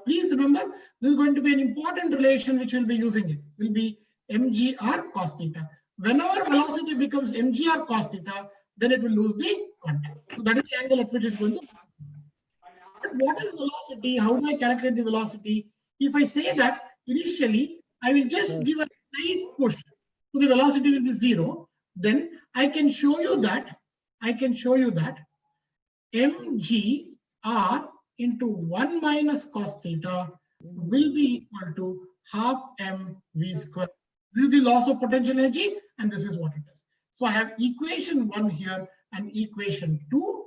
Please remember, this is going to be an important relation which we'll be using. It will be mgr cos theta. Whenever velocity becomes mgr cos theta, then it will lose the contact. So that is the angle at which it's going to. But what is velocity? How do I calculate the velocity? If I say that initially I will just give a slight push, so the velocity will be 0, then I can show you that mgr into 1 minus cos theta will be equal to half mv square. This is the loss of potential energy, and this is what it is. So I have equation 1 here and equation 2,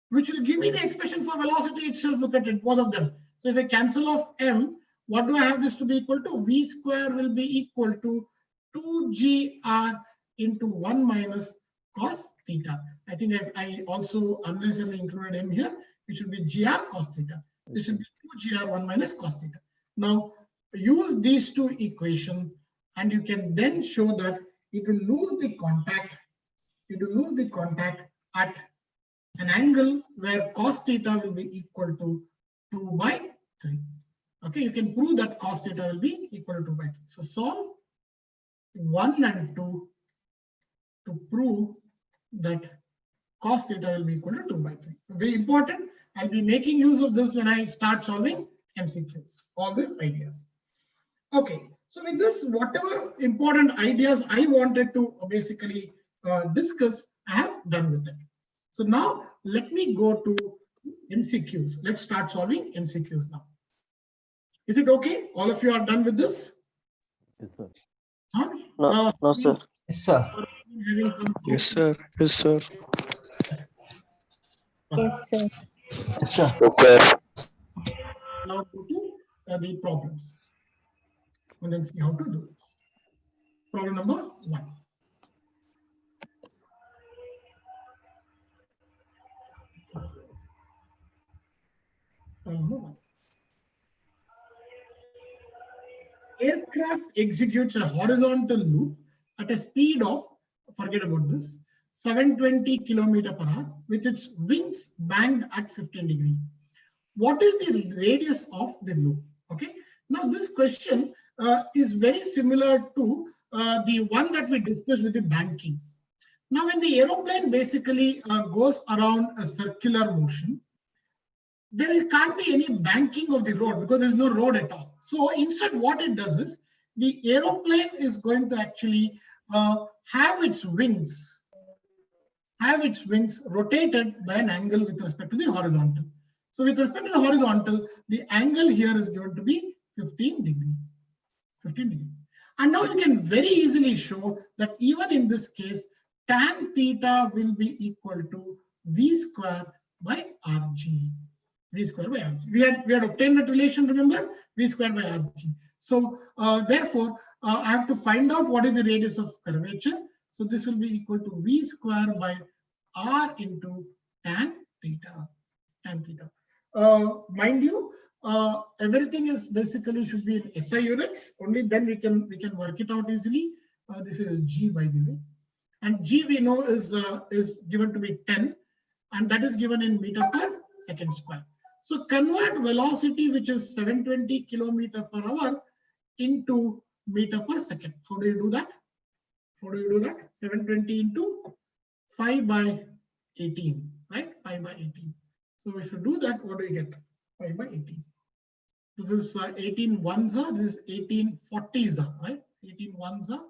which will give me the expression for velocity itself. Look at it, both of them. So if I cancel off m, what do I have this to be equal to? V square will be equal to 2gr into 1 minus cos theta. I think I also unnecessarily included m here. It should be gr cos theta. This should be 2gr 1 minus cos theta. Now use these two equations, and you can then show that it will lose the contact. It will lose the contact at an angle where cos theta will be equal to 2 by 3. Okay, you can prove that cos theta will be equal to 2 by 3. So solve 1 and 2 to prove that cos theta will be equal to 2 by 3. Very important. I'll be making use of this when I start solving MCQs, all these ideas. Okay, so with this, whatever important ideas I wanted to basically discuss, I have done with it. So now let me go to MCQs. Let's start solving MCQs now. Is it okay? All of you are done with this? Yes, sir. Huh? No, no, sir. Yes, sir. Having come Yes, sir. Yes, sir. Yes, sir. Yes, sir. Yes, sir. now go to the problems and then see how to do this. Problem number 1. Problem number 1. Aircraft executes a horizontal loop at a speed of, forget about this, 720 km/h with its wings banged at 15 degrees. What is the radius of the loop? Okay. Now this question is very similar to the one that we discussed with the banking. Now when the aeroplane basically goes around a circular motion, there can't be any banking of the road because there's no road at all. So instead what it does is the aeroplane is going to actually have its wings rotated by an angle with respect to the horizontal. So with respect to the horizontal, the angle here is going to be 15 degrees. 15 degrees. And now you can very easily show that even in this case, tan theta will be equal to V square by RG. V square by RG. We had obtained that relation, remember? V square by RG. So therefore, I have to find out what is the radius of curvature. So this will be equal to V square by R into tan theta. Tan theta. Mind you, everything is basically should be in SI units. Only then we can work it out easily. This is G, by the way, and G we know is given to be 10, and that is given in meter per second square. So convert velocity, which is 720 km/h, into meter per second. How do you do that? 720 into 5 by 18, right? 5 by 18. So if you do that, what do you get? 5 by 18. This is 18 ones are, this is 18 40s are, right? 18 ones are,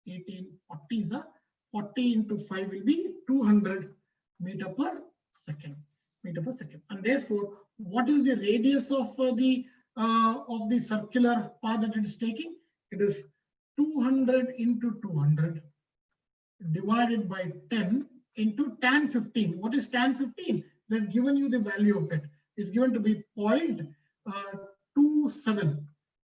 18 40s are. 40 into 5 will be 200 meter per second. And therefore, what is the radius of the circular path that it is taking? It is 200 into 200 divided by 10 into tan 15. What is tan 15? They've given you the value of it. It's given to be 0.27.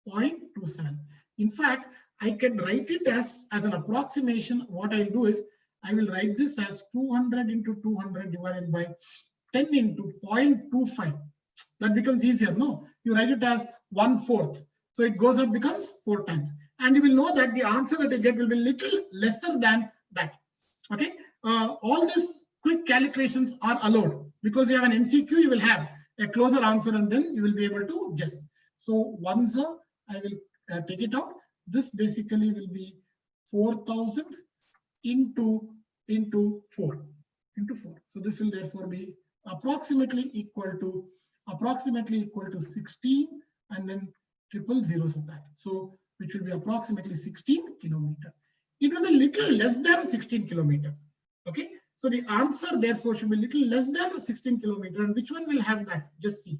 0.27. In fact, I can write it as an approximation. What I'll do is I will write this as 200 into 200 divided by 10 into 0.25. That becomes easier. No, you write it as 1/4. So it goes up, becomes 4 times. And you will know that the answer that you get will be little lesser than that. Okay. All these quick calculations are allowed because you have an MCQ, you will have a closer answer and then you will be able to guess. So once I will take it out. This basically will be 4,000 into 4. So this will therefore be approximately equal to 16 and then triple zeros of that. So which will be approximately 16 kilometer. It will be little less than 16 kilometer. Okay. So the answer therefore should be little less than 16 kilometer. And which one will have that? Just see.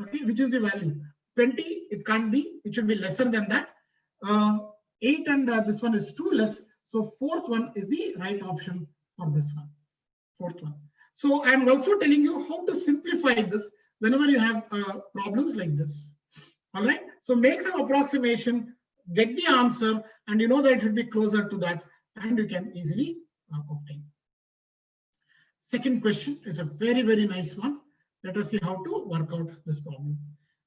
Okay. Which is the value? 20. It can't be. It should be lesser than that. 8 and this one is 2 less. So fourth one is the right option for this one. Fourth one. So I'm also telling you how to simplify this whenever you have problems like this. All right. So make some approximation, get the answer, and you know that it should be closer to that, and you can easily obtain. Second question is a very, very nice one. Let us see how to work out this problem.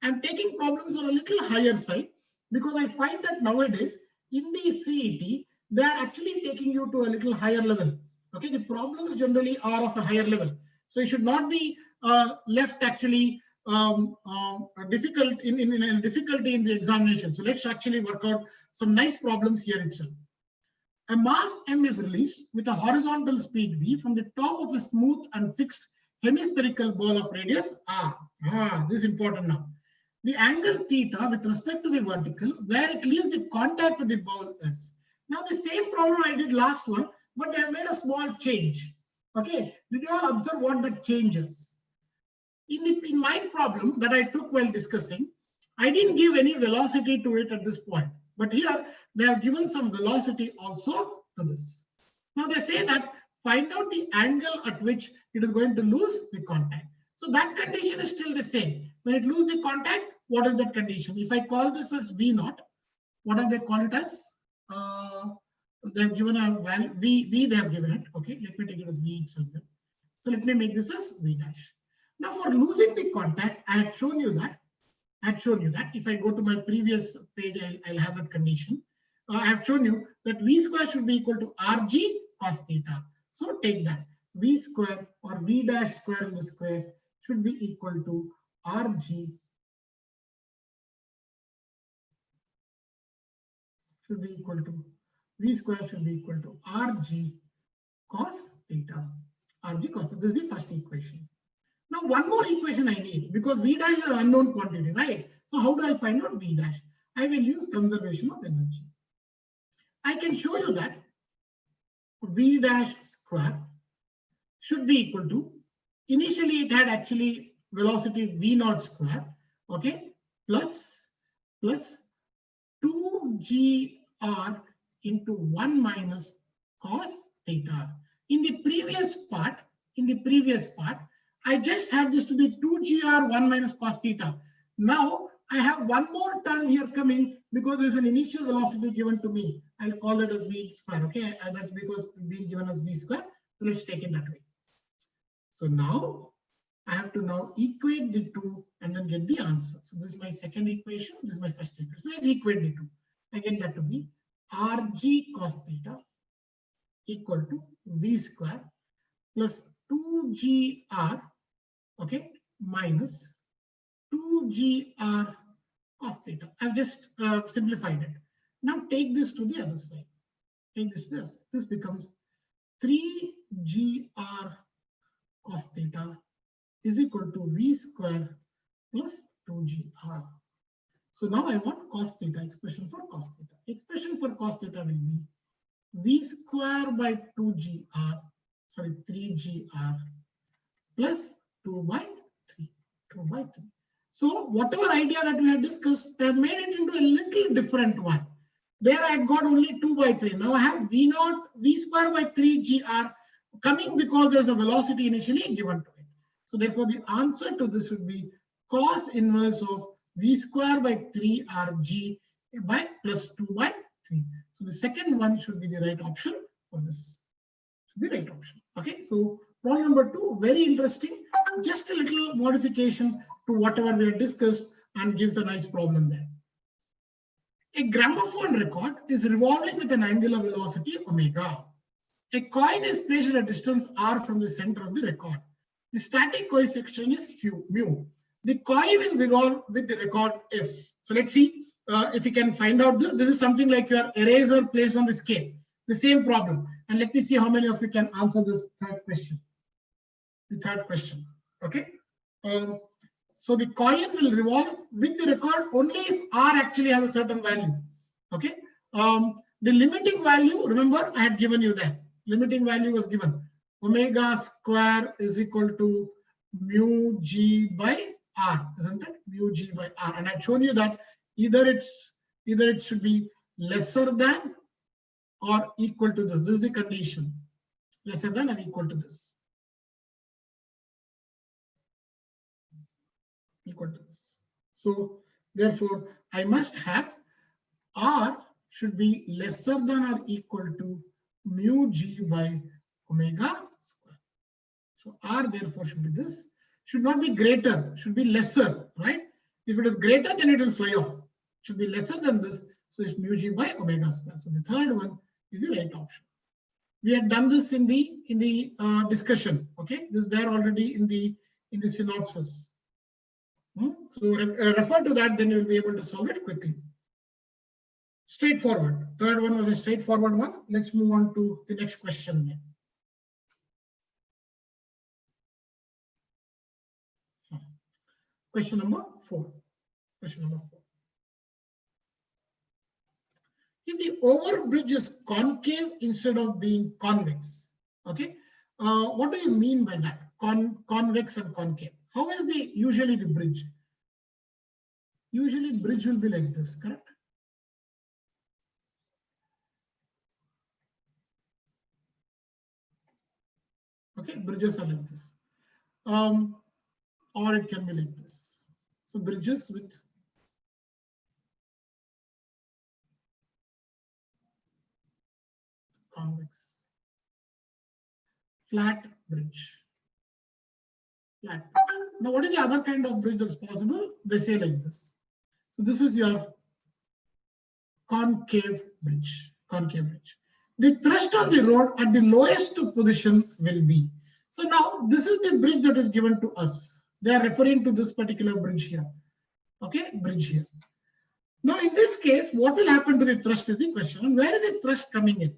I'm taking problems on a little higher side because I find that nowadays in the CET, they are actually taking you to a little higher level. Okay, the problems generally are of a higher level. So you should not be left actually difficult in difficulty in the examination. So let's actually work out some nice problems here itself. A mass m is released with a horizontal speed v from the top of a smooth and fixed hemispherical ball of radius r. This is important now. The angle theta with respect to the vertical where it leaves the contact with the ball is. Now the same problem I did last one, but I have made a small change. Okay, did you all observe what that changes? In my problem that I took while discussing, I didn't give any velocity to it at this point. But here they have given some velocity also to this. Now they say that find out the angle at which it is going to lose the contact. So that condition is still the same. When it loses the contact, what is that condition? If I call this as V naught, what have they called it as? They have given a value V they have given it. Okay, let me take it as V itself then. So let me make this as V dash. Now for losing the contact, I had shown you that. If I go to my previous page, I'll have that condition. I have shown you that V square should be equal to Rg cos theta. So take that. V square or V dash square in the square should be equal to Rg should be equal to V square should be equal to Rg cos theta. Rg cos theta. This is the first equation. Now one more equation I need because V dash is an unknown quantity, right? So how do I find out V dash? I will use conservation of energy. I can show you that V dash square should be equal to, initially it had actually velocity V naught square, okay, plus 2gr into 1 minus cos theta. In the previous part, I just had this to be 2gr 1 minus cos theta. Now I have one more term here coming because there's an initial velocity given to me. I'll call it as V square. Okay, and that's because being given as V square. So let's take it that way. So now I have to now equate the two and then get the answer. So this is my second equation. This is my first equation. Let's equate the two. I get that to be Rg cos theta equal to V square plus 2gr, okay, minus 2gr cos theta. I've just simplified it. Now take this to the other side. Take this to this. This becomes 3gr cos theta is equal to V square plus 2gr. So now I want cos theta, expression for cos theta. Expression for cos theta will be V square by 3gr plus 2 by 3. So whatever idea that we had discussed, they have made it into a little different one. There I had got only 2 by 3. Now I have V square by 3gr coming because there's a velocity initially given to it. So therefore the answer to this would be cos inverse of V square by 3rg by plus 2 by 3. So the second one should be the right option for this. Should be right option. Okay, so problem number 2, very interesting. Just a little modification to whatever we had discussed and gives a nice problem there. A gramophone record is revolving with an angular velocity omega. A coin is placed at a distance r from the center of the record. The static coefficient is mu. The coin will revolve with the record f. So let's see if we can find out this. This is something like your eraser placed on the scale. The same problem. And let me see how many of you can answer this third question. The third question. Okay. So the coin will revolve with the record only if r actually has a certain value. Okay. The limiting value, remember, I had given you that. Limiting value was given. Omega square is equal to mu g by r, isn't it? Mu g by r. And I've shown you that either it should be lesser than or equal to this. This is the condition. Lesser than or equal to this. Equal to this. So therefore, I must have r should be lesser than or equal to mu g by omega square. So r therefore should be this. Should not be greater, should be lesser, right? If it is greater, then it will fly off. Should be lesser than this, so it's mu g by omega square. So the third one is the right option. We had done this in the discussion. Okay, this is there already in the synopsis. So refer to that, then you will be able to solve it quickly. straightforward. Third one was a straightforward one. Let's move on to the next question then. Question number 4. Question number 4. If the overbridge is concave instead of being convex, okay, what do you mean by that? Convex and concave. How is usually the bridge? Usually bridge will be like this, correct? Okay, bridges are like this. Or it can be like this. So bridges with convex. Flat bridge. Flat bridge. Now, what is the other kind of bridge that's possible? They say like this. So this is your concave bridge. Concave bridge. The thrust on the rod at the lowest position will be. So now this is the bridge that is given to us. They are referring to this particular bridge here. Okay, bridge here. Now in this case, what will happen to the thrust is the question. And where is the thrust coming in?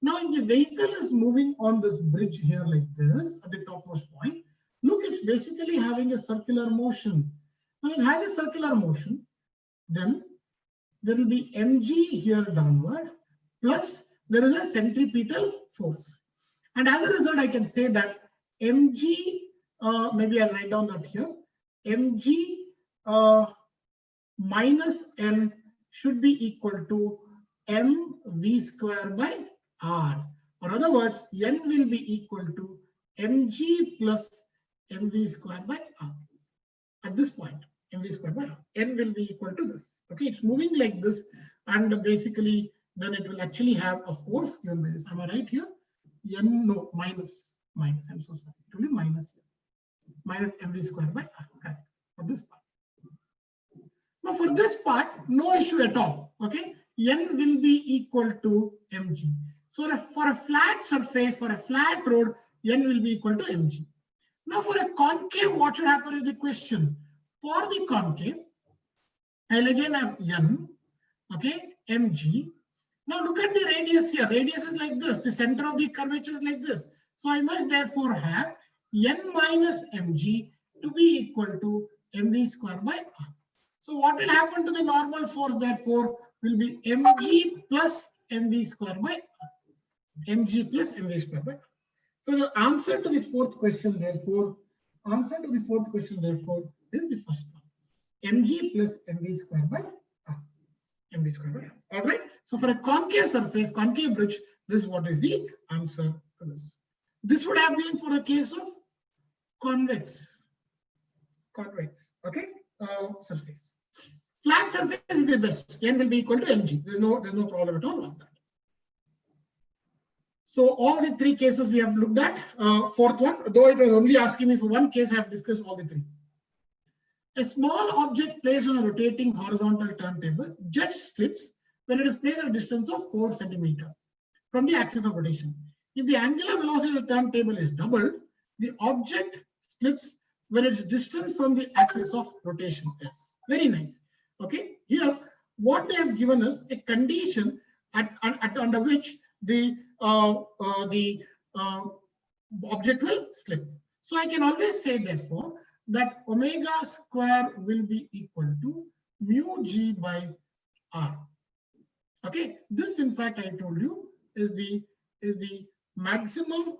Now if the vehicle is moving on this bridge here like this at the topmost point, look, it's basically having a circular motion. Now it has a circular motion, then there will be mg here downward, plus there is a centripetal force. And as a result, I can say that mg, maybe I'll write down that here, mg minus n should be equal to mv square by r. Or in other words, n will be equal to mg plus mv square by r. At this point, mv square by r. N will be equal to this. Okay, it's moving like this, and basically then it will actually have a force given by this. Am I right here? N, no, minus. I'm so sorry. It will be minus here. Minus mv square by r. Correct. For this part. Now for this part, no issue at all. Okay, n will be equal to mg. So for a flat surface, for a flat road, n will be equal to mg. Now for a concave, what should happen is the question. For the concave, I'll again have n, okay, mg. Now look at the radius here. Radius is like this. The center of the curvature is like this. So I must therefore have n minus mg to be equal to mv square by r. So what will happen to the normal force therefore will be mg plus mv square by r. Mg plus mv square by r. So the answer to the fourth question therefore, is the first one. Mg plus mv square by r. Mv square by r. All right. So for a concave surface, concave bridge, this is what is the answer to this. This would have been for a case of convex. Okay, surface. Flat surface is the best. N will be equal to mg. There's no problem at all on that. So all the three cases we have looked at. Fourth one, though it was only asking me for one case, I have discussed all the three. A small object placed on a rotating horizontal turntable just slips when it is placed at a distance of 4 centimeters from the axis of rotation. If the angular velocity of the turntable is doubled, the object slips when its distance from the axis of rotation is. Very nice. Okay, here what they have given us a condition under which the object will slip. So I can always say therefore that omega square will be equal to mu g by r. Okay, this in fact I told you is the maximum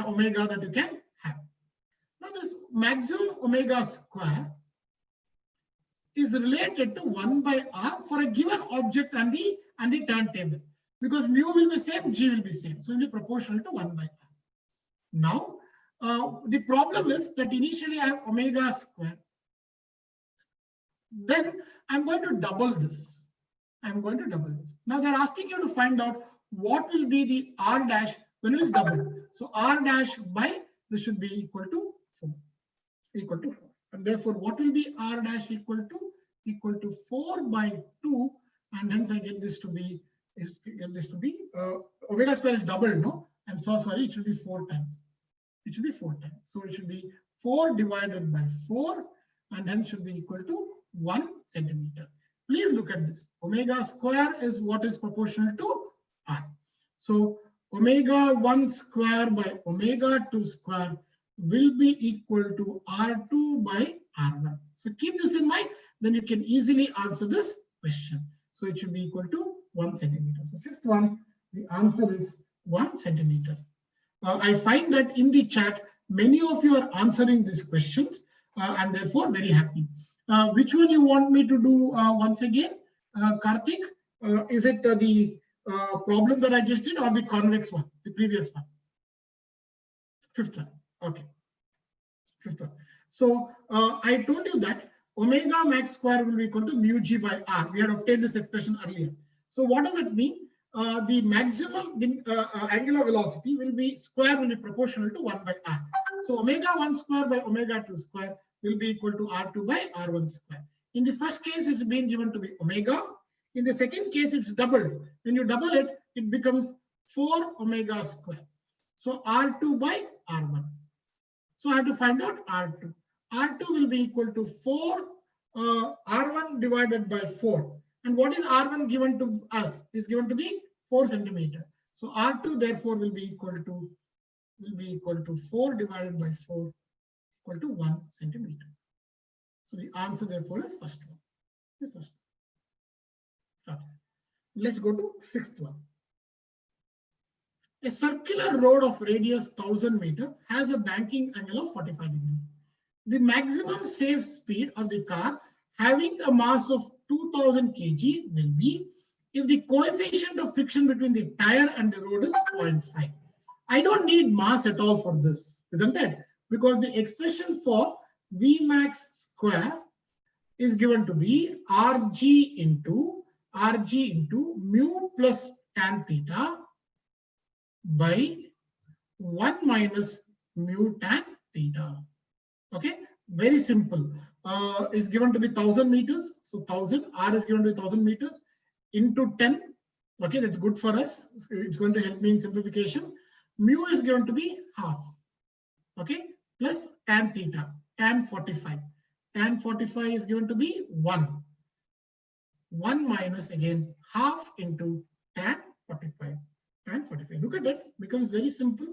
omega that you can have. Now this maximum omega square is related to 1 by r for a given object and the turntable, because mu will be same, g will be same, so it will be proportional to 1 by r. Now the problem is that initially I have omega square, then I'm going to double this. Now they're asking you to find out what will be the r dash when it is doubled. So r dash by this should be equal to 4. And therefore what will be r dash equal to 4 by 2, and hence I get this to be omega square is doubled, no? I'm so sorry, it should be 4 times. So it should be 4 divided by 4, and hence should be equal to 1 centimeter. please look at this. Omega square is what is proportional to r. So omega 1 square by omega 2 square will be equal to r2 by r1. So keep this in mind, then you can easily answer this question. So it should be equal to 1 centimeter. So fifth one, the answer is 1 centimeter. I find that in the chat, many of you are answering these questions and therefore very happy. Which one you want me to do once again? Karthik, is it the problem that I just did or the convex one, the previous one? Fifth one. Okay. Fifth one. So I told you that omega max square will be equal to mu g by r. We had obtained this expression earlier. So what does it mean? The maximum angular velocity will be proportional to 1 by r. So omega 1 square by omega 2 square will be equal to r2 by r1 square. In the first case, it's been given to be omega. In the second case, it's doubled. When you double it, it becomes 4 omega square. So r2 by r1. So I have to find out r2. R2 will be equal to 4 r1 divided by 4. And what is r1 given to us? Is given to be 4 centimeter. So r2 therefore will be equal to 4 divided by 4 equal to 1 centimeter. So the answer therefore is first one. This first one. Okay. Let's go to sixth one. A circular road of radius 1000 meter has a banking angle of 45 degrees. The maximum safe speed of the car having a mass of 2000 kg will be if the coefficient of friction between the tire and the road is 0.5. I don't need mass at all for this, isn't it? Because the expression for Vmax square is given to be Rg into mu plus tan theta by 1 minus mu tan theta. Okay, very simple. Is given to be 1000 meters. So 1000, R is given to be 1000 meters into 10. Okay, that's good for us. It's going to help me in simplification. Mu is given to be half. Okay, plus tan theta, tan 45. Tan 45 is given to be 1. 1 minus again half into tan 45. Tan 45. Look at it, becomes very simple.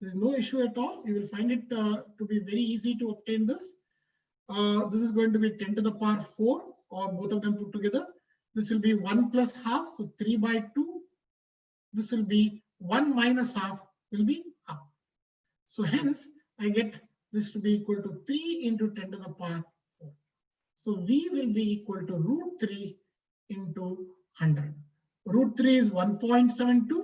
There's no issue at all. You will find it to be very easy to obtain this. This is going to be 10 to the power 4 or both of them put together. This will be 1 plus half, so 3 by 2. This will be 1 minus half will be half. So hence I get this to be equal to 3 into 10 to the power 4. So V will be equal to root 3 into 100. Root 3 is 1.72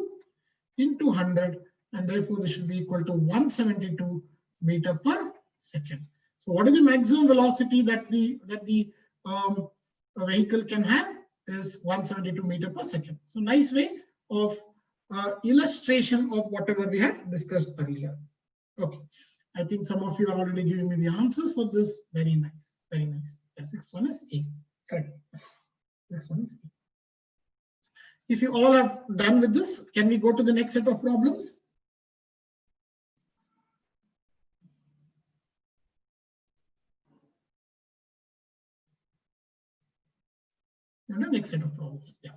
into 100, and therefore this should be equal to 172 meter per second. So what is the maximum velocity that the vehicle can have is 172 meter per second. So nice way of illustration of whatever we had discussed earlier. Okay, I think some of you are already giving me the answers for this. Very nice, very nice. The sixth one is A. Correct. This one is A. If you all have done with this, can we go to the next set of problems? And the next set of problems. Yeah.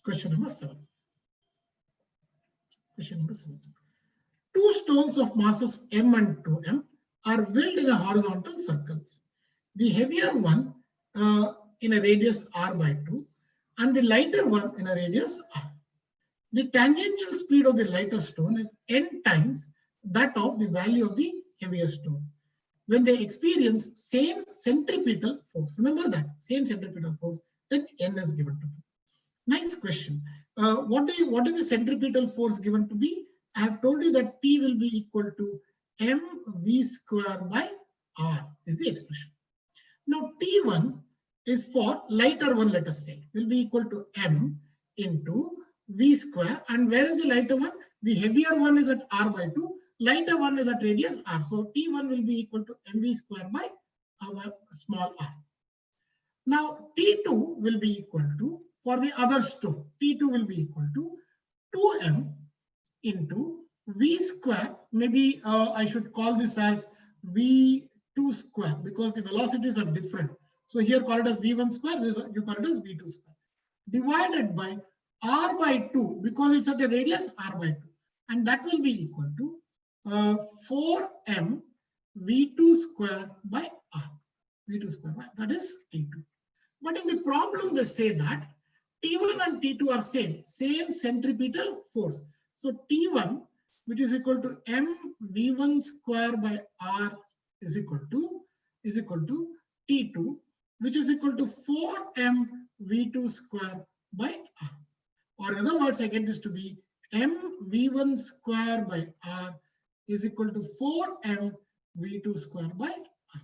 Question number 7. Question number 7. Two stones of masses m and 2m are wheeled in a horizontal circles. The heavier one in a radius r by 2 and the lighter one in a radius r. The tangential speed of the lighter stone is n times that of the value of the heavier stone when they experience same centripetal force. Remember that, same centripetal force, then n is given to be. Nice question. What is the centripetal force given to be? I have told you that P will be equal to mv square by r is the expression. Now T1 is for lighter one, let us say, will be equal to m into v square. And where is the lighter one? The heavier one is at r by 2. Lighter one is at radius r. So T1 will be equal to mv square by our small r. Now T2 will be equal to, for the other stone, T2 will be equal to 2m into v square. Maybe I should call this as v2 square because the velocities are different. So here call it as V1 square, this you call it as V2 square. Divided by R by 2, because it's at a radius R by 2. And that will be equal to 4m V2 square by R. V2 square by, that is T2. But in the problem, they say that T1 and T2 are same centripetal force. So T1, which is equal to m V1 square by R is equal to T2, which is equal to 4m V2 square by R. Or in other words, I get this to be m V1 square by R is equal to 4m V2 square by R.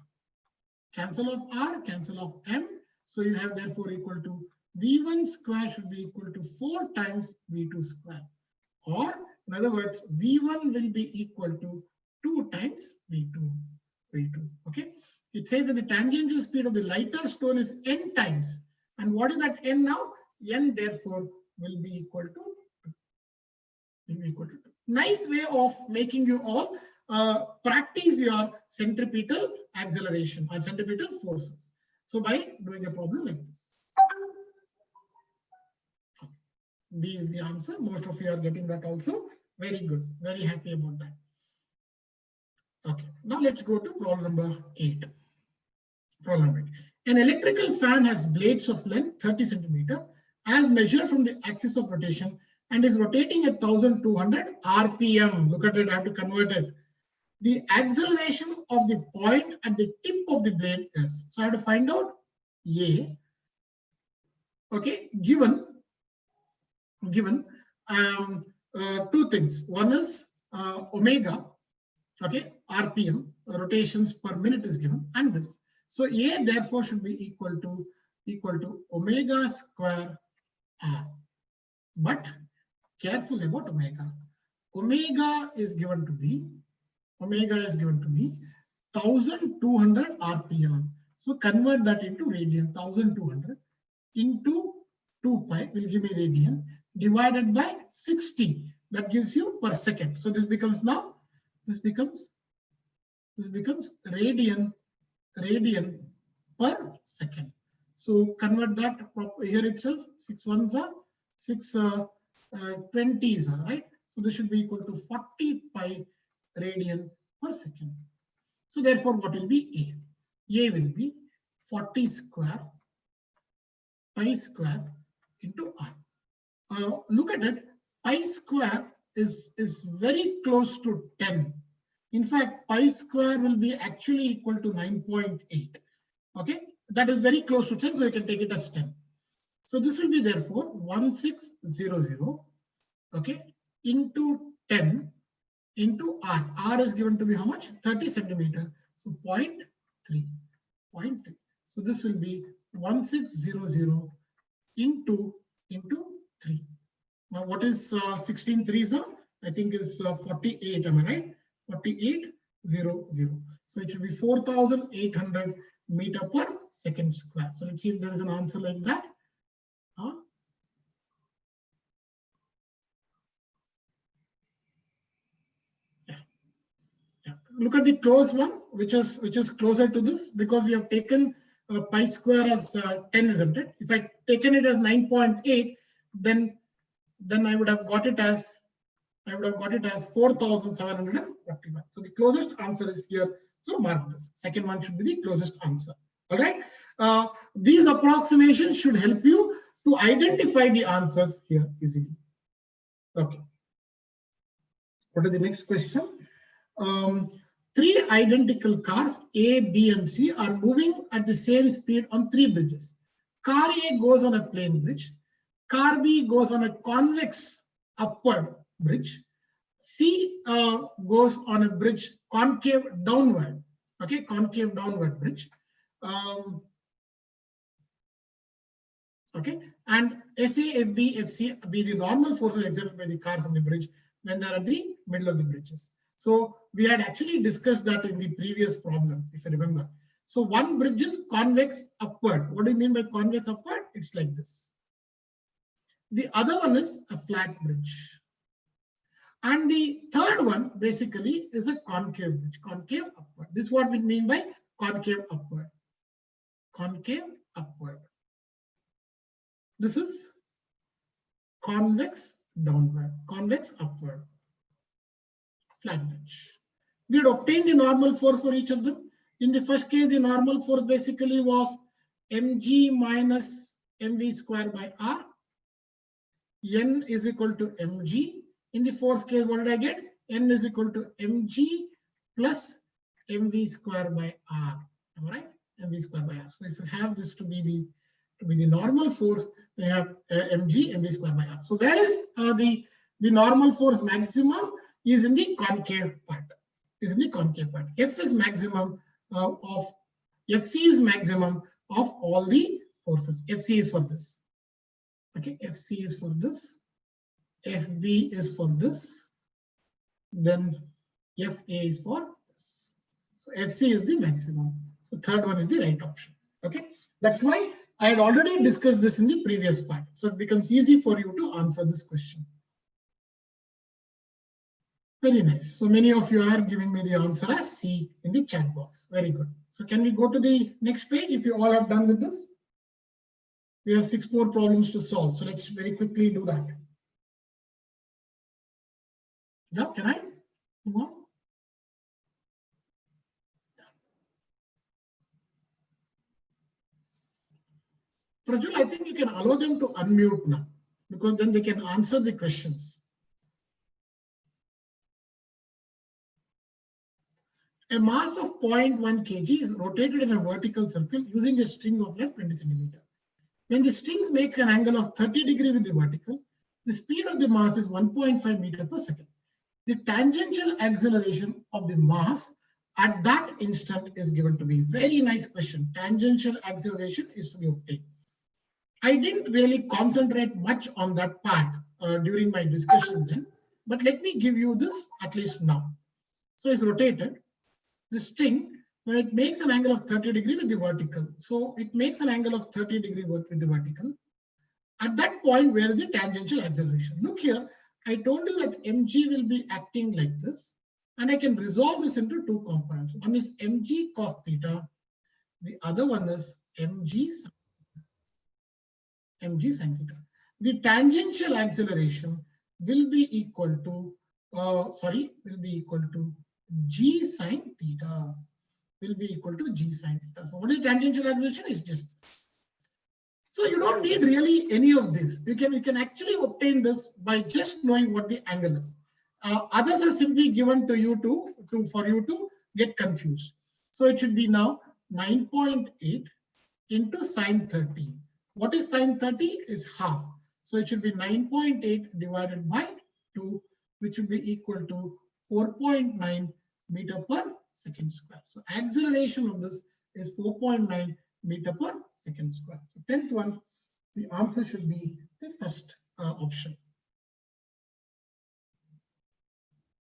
Cancel off R, cancel off m. So you have therefore equal to V1 square should be equal to 4 times V2 square. Or in other words, V1 will be equal to 2 times V2. Okay. It says that the tangential speed of the lighter stone is n times. And what is that n now? N therefore will be equal to 2. Nice way of making you all practice your centripetal acceleration or centripetal forces. So by doing a problem like this. B is the answer. Most of you are getting that also. Very good. Very happy about that. Okay. Now let's go to problem number 8. Problem number 8. An electrical fan has blades of length 30 centimeter as measured from the axis of rotation and is rotating at 1200 RPM. Look at it. I have to convert it. The acceleration of the point at the tip of the blade is. So I have to find out A. Okay. Given two things. One is omega, okay, RPM, rotations per minute is given, and this. So A therefore should be equal to omega square R. But careful about omega. Omega is given to be 1200 RPM. So convert that into radian. 1200 into 2 pi will give me radian, divided by 60, that gives you per second. So this becomes radian per second. So convert that here itself. 6 ones are 6 20s are right. So this should be equal to 40 pi radian per second. So therefore, what will be A? A will be 40 square pi square into R. Look at it, pi square is very close to 10. In fact, pi square will be actually equal to 9.8. Okay, that is very close to 10, so you can take it as 10. So this will be therefore 1600, okay, into 10 into R. R is given to be how much? 30 centimeter. So 0.3. So this will be 1600 into 3. Now what is 16 threes now? I think is 48, am I right? 4800. So it should be 4800 meter per second square. So let's see if there is an answer like that. Look at the close one, which is closer to this, because we have taken pi square as 10, isn't it? If I taken it as 9.8, then I would have got it as 4741. So the closest answer is here. So mark this. Second one should be the closest answer. All right. These approximations should help you to identify the answers here easily. Okay. What is the next question? 3 identical cars A, B, and C are moving at the same speed on 3 bridges. Car A goes on a plane bridge. Car B goes on a convex upward bridge. C goes on a bridge concave downward. Okay, concave downward bridge. Okay, and FA, FB, FC be the normal forces exerted by the cars on the bridge when they are at the middle of the bridges. So we had actually discussed that in the previous problem, if you remember. So one bridge is convex upward. What do you mean by convex upward? It's like this. The other one is a flat bridge. And the third one basically is a concave bridge, concave upward. This is what we mean by concave upward. concave upward. This is convex downward, convex upward, flat bridge. We had obtained the normal force for each of them. In the first case, the normal force basically was mg minus mv square by r. N is equal to mg. In the fourth case, what did I get? N is equal to mg plus mv square by r. All right, mv square by r. So if you have this to be the normal force, they have mg mv square by r. So where is the normal force maximum? Is in the concave part. Is in the concave part. F is maximum of Fc is maximum of all the forces. Fc is for this. Okay, Fc is for this. Fb is for this. Then Fa is for this. So Fc is the maximum. So third one is the right option. Okay, that's why I had already discussed this in the previous part. So it becomes easy for you to answer this question. Very nice. So many of you are giving me the answer as C in the chat box. Very good. So can we go to the next page if you all have done with this? We have 6 more problems to solve. So let's very quickly do that. Yeah, can I move on? Prajul, I think you can allow them to unmute now because then they can answer the questions. A mass of 0.1 kg is rotated in a vertical circle using a string of length 20 centimeter. When the strings make an angle of 30 degrees with the vertical, the speed of the mass is 1.5 meter per second. The tangential acceleration of the mass at that instant is given to be. Very nice question. Tangential acceleration is to be obtained. I didn't really concentrate much on that part during my discussion then, but let me give you this at least now. So it's rotated. The string, when it makes an angle of 30 degrees with the vertical, so it makes an angle of 30 degrees with the vertical. At that point, where is the tangential acceleration? Look here, I told you that mg will be acting like this, and I can resolve this into 2 components. One is mg cos theta, the other one is mg sin theta. The tangential acceleration will be equal to, g sin theta. Will be equal to g sin theta. So what is tangential acceleration? Is just this. So you don't need really any of this. You can actually obtain this by just knowing what the angle is. Others are simply given to you for you to get confused. So it should be now 9.8 into sine 30. What is sine 30? Is half. So it should be 9.8 divided by 2, which would be equal to 4.9 meter per second square. So acceleration of this is 4.9 meter per second square. So 10th one, the answer should be the first option.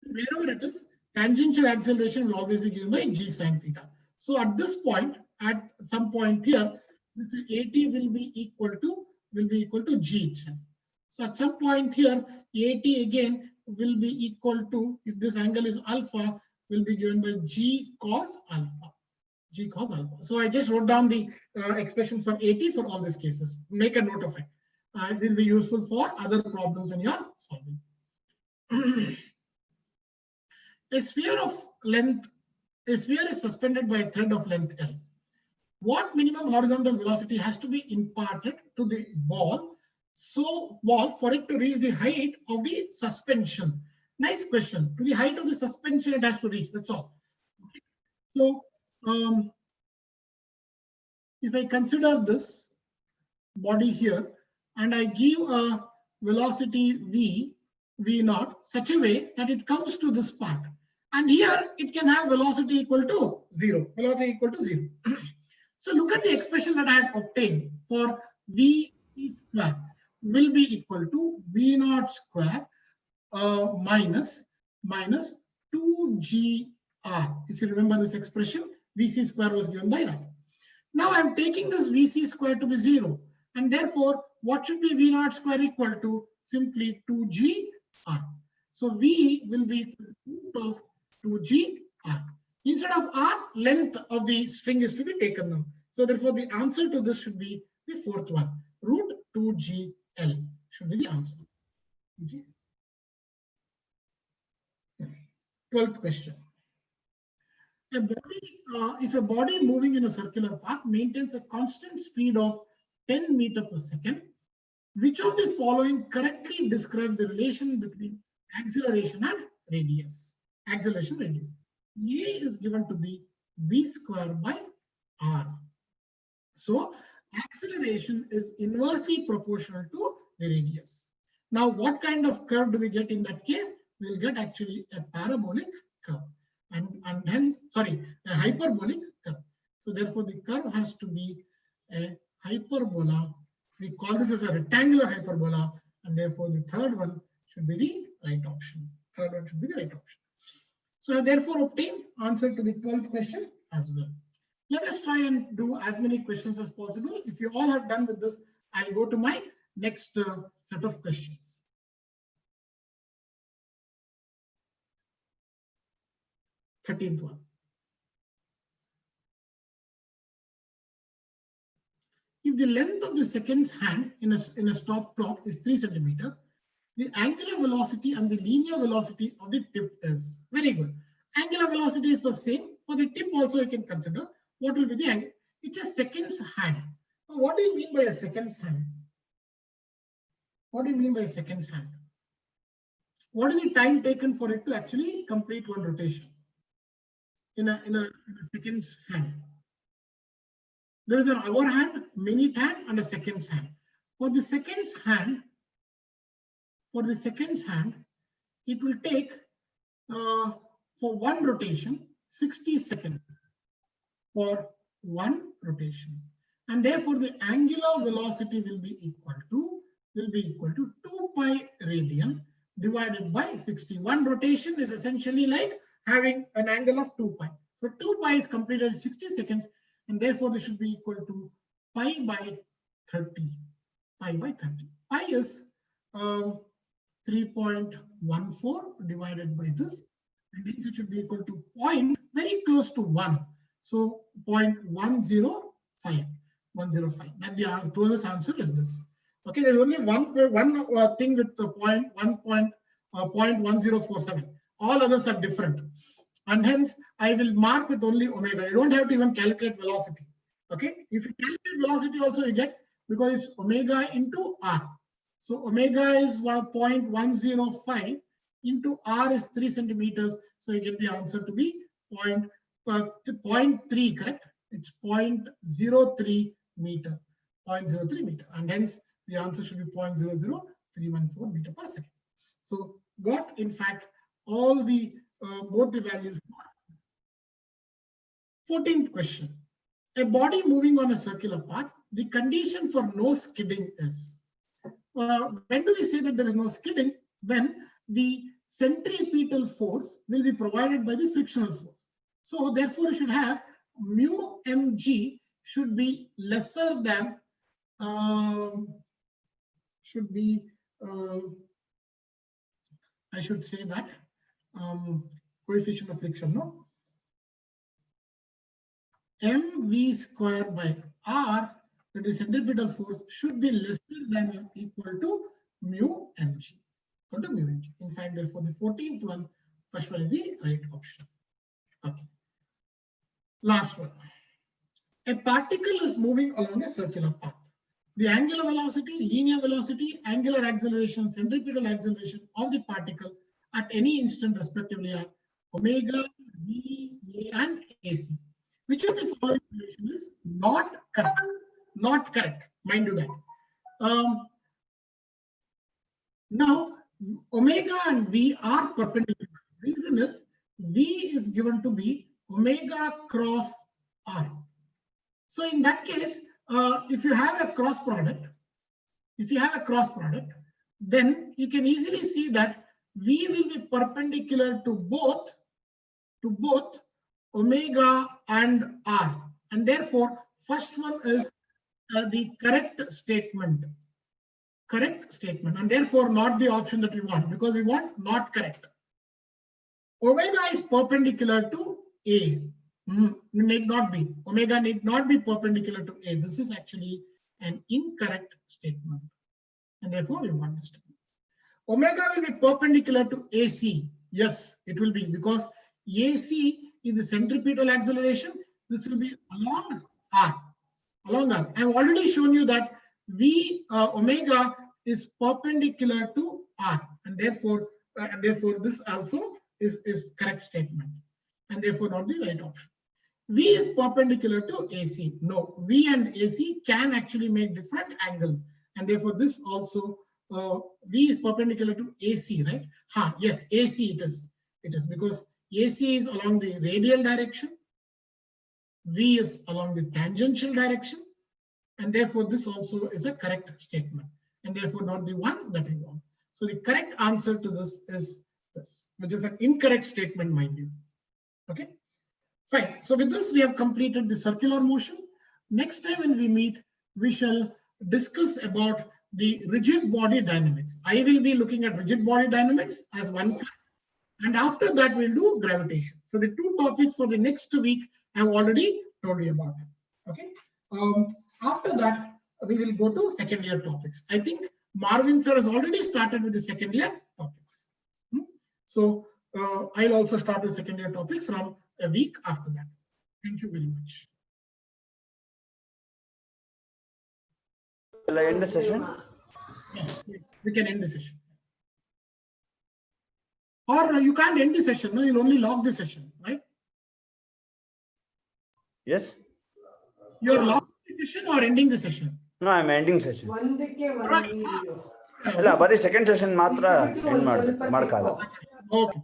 Wherever it is, tangential acceleration will always be given by g sin theta. So at this point, at some point here, this AT will be equal to g itself. So at some point here, AT again will be equal to, if this angle is alpha, will be given by g cos alpha. G cos alpha. So I just wrote down the expression for AT for all these cases. Make a note of it. It will be useful for other problems when you are solving. A sphere is suspended by a thread of length L. What minimum horizontal velocity has to be imparted to the ball for it to reach the height of the suspension? Nice question. To the height of the suspension it has to reach. That's all. Okay. So if I consider this body here and I give a velocity v naught such a way that it comes to this part, and here it can have velocity equal to 0. Velocity equal to 0. So look at the expression that I had obtained for v square will be equal to v naught square minus 2gr. If you remember this expression, vc square was given by that. Now I'm taking this vc square to be 0, and therefore what should be v naught square equal to? Simply 2gr. So v will be root of 2gr. Instead of r, length of the string is to be taken now. So therefore, the answer to this should be the fourth one. Root 2GL should be the answer. 12th question. If a body moving in a circular path maintains a constant speed of 10 meters per second, which of the following correctly describes the relation between acceleration and radius? Acceleration radius. A is given to be v squared by r. So acceleration is inversely proportional to the radius. Now, what kind of curve do we get in that case? We'll get actually a parabolic curve, and hence, sorry, a hyperbolic curve. So therefore, the curve has to be a hyperbola. We call this as a rectangular hyperbola, and therefore the third one should be the right option. Third one should be the right option. So I therefore obtain answer to the 12th question as well. Let us try and do as many questions as possible. If you all have done with this, I'll go to my next set of questions. Thirteenth one. If the length of the second's hand in a stop clock is 3 centimeters, the angular velocity and the linear velocity of the tip is. Very good. Angular velocity is the same. For the tip also you can consider. What will be the angle? It's a second's hand. Now, what do you mean by a second's hand? What do you mean by a second's hand? What is the time taken for it to actually complete one rotation in a second's hand? There is an hour hand, minute hand, and a second's hand. For the second's hand, it will take for one rotation 60 seconds for one rotation, and therefore the angular velocity will be equal to 2 pi radian divided by 60. One rotation is essentially like having an angle of 2 pi. So 2 pi is completed in 60 seconds, and therefore this should be equal to pi by 30. Pi by 30. Pi is 3.14 divided by this, and hence it should be equal to very close to 1. So 0.105. That the closest answer is this. Okay, there's only one thing with the 0.1047. All others are different, and hence I will mark with only omega. You don't have to even calculate velocity. Okay, if you calculate velocity also you get, because it's omega into r. So omega is 0.105 into r is 3 centimeters. So you get the answer to be 0.3, correct? It's 0.03 meter. 0.03 meter, and hence the answer should be 0.00314 meter per second. So got in fact all the both the values. 14th question. A body moving on a circular path, the condition for no skidding is. When do we say that there is no skidding? When the centripetal force will be provided by the frictional force. So therefore, you should have mu mg should be lesser than I should say that coefficient of friction, no? mv square by r, that is centripetal force, should be lesser than or equal to mu mg. In fact, therefore, the 14th one, first one is the right option. Okay. Last one. A particle is moving along a circular path. The angular velocity, linear velocity, angular acceleration, centripetal acceleration of the particle at any instant respectively are omega, v, a, and ac. Which of the following relation is not correct? Not correct. Mind you that. Now, omega and v are perpendicular. Reason is v is given to be omega cross r. So in that case, if you have a cross product, then you can easily see that v will be perpendicular to both omega and r, and therefore first one is the correct statement, and therefore not the option that we want, because we want not correct. Omega is perpendicular to a. Need not be. Omega need not be perpendicular to A. This is actually an incorrect statement. And therefore, you want this statement. Omega will be perpendicular to AC. Yes, it will be, because AC is the centripetal acceleration. This will be along R. Along R. I've already shown you that omega is perpendicular to R, and therefore this also is correct statement, and therefore not the right option. V is perpendicular to AC. No, V and AC can actually make different angles, and therefore this also V is perpendicular to AC, right? Yes, AC it is. It is because AC is along the radial direction, V is along the tangential direction, and therefore this also is a correct statement, and therefore not the one that we want. So the correct answer to this is this, which is an incorrect statement, mind you. Okay, fine. So with this, we have completed the circular motion. Next time when we meet, we shall discuss about the rigid body dynamics. I will be looking at rigid body dynamics as one class, and after that we'll do gravitation. So the two topics for the next week I've already told you about it. Okay. After that, we will go to second year topics. I think Marvin sir has already started with the second year topics. So I'll also start with second year topics from a week after that. Thank you very much. Will I end the session? Yes, we can end the session. Or you can't end the session, no, you'll only log the session, right? Yes. You're logging the session or ending the session? No, I'm ending session. Right. ಇಲ್ಲ ಬರೀ second session ಮಾತ್ರ end ಮಾಡ್ಕಲ್ಲ. Okay.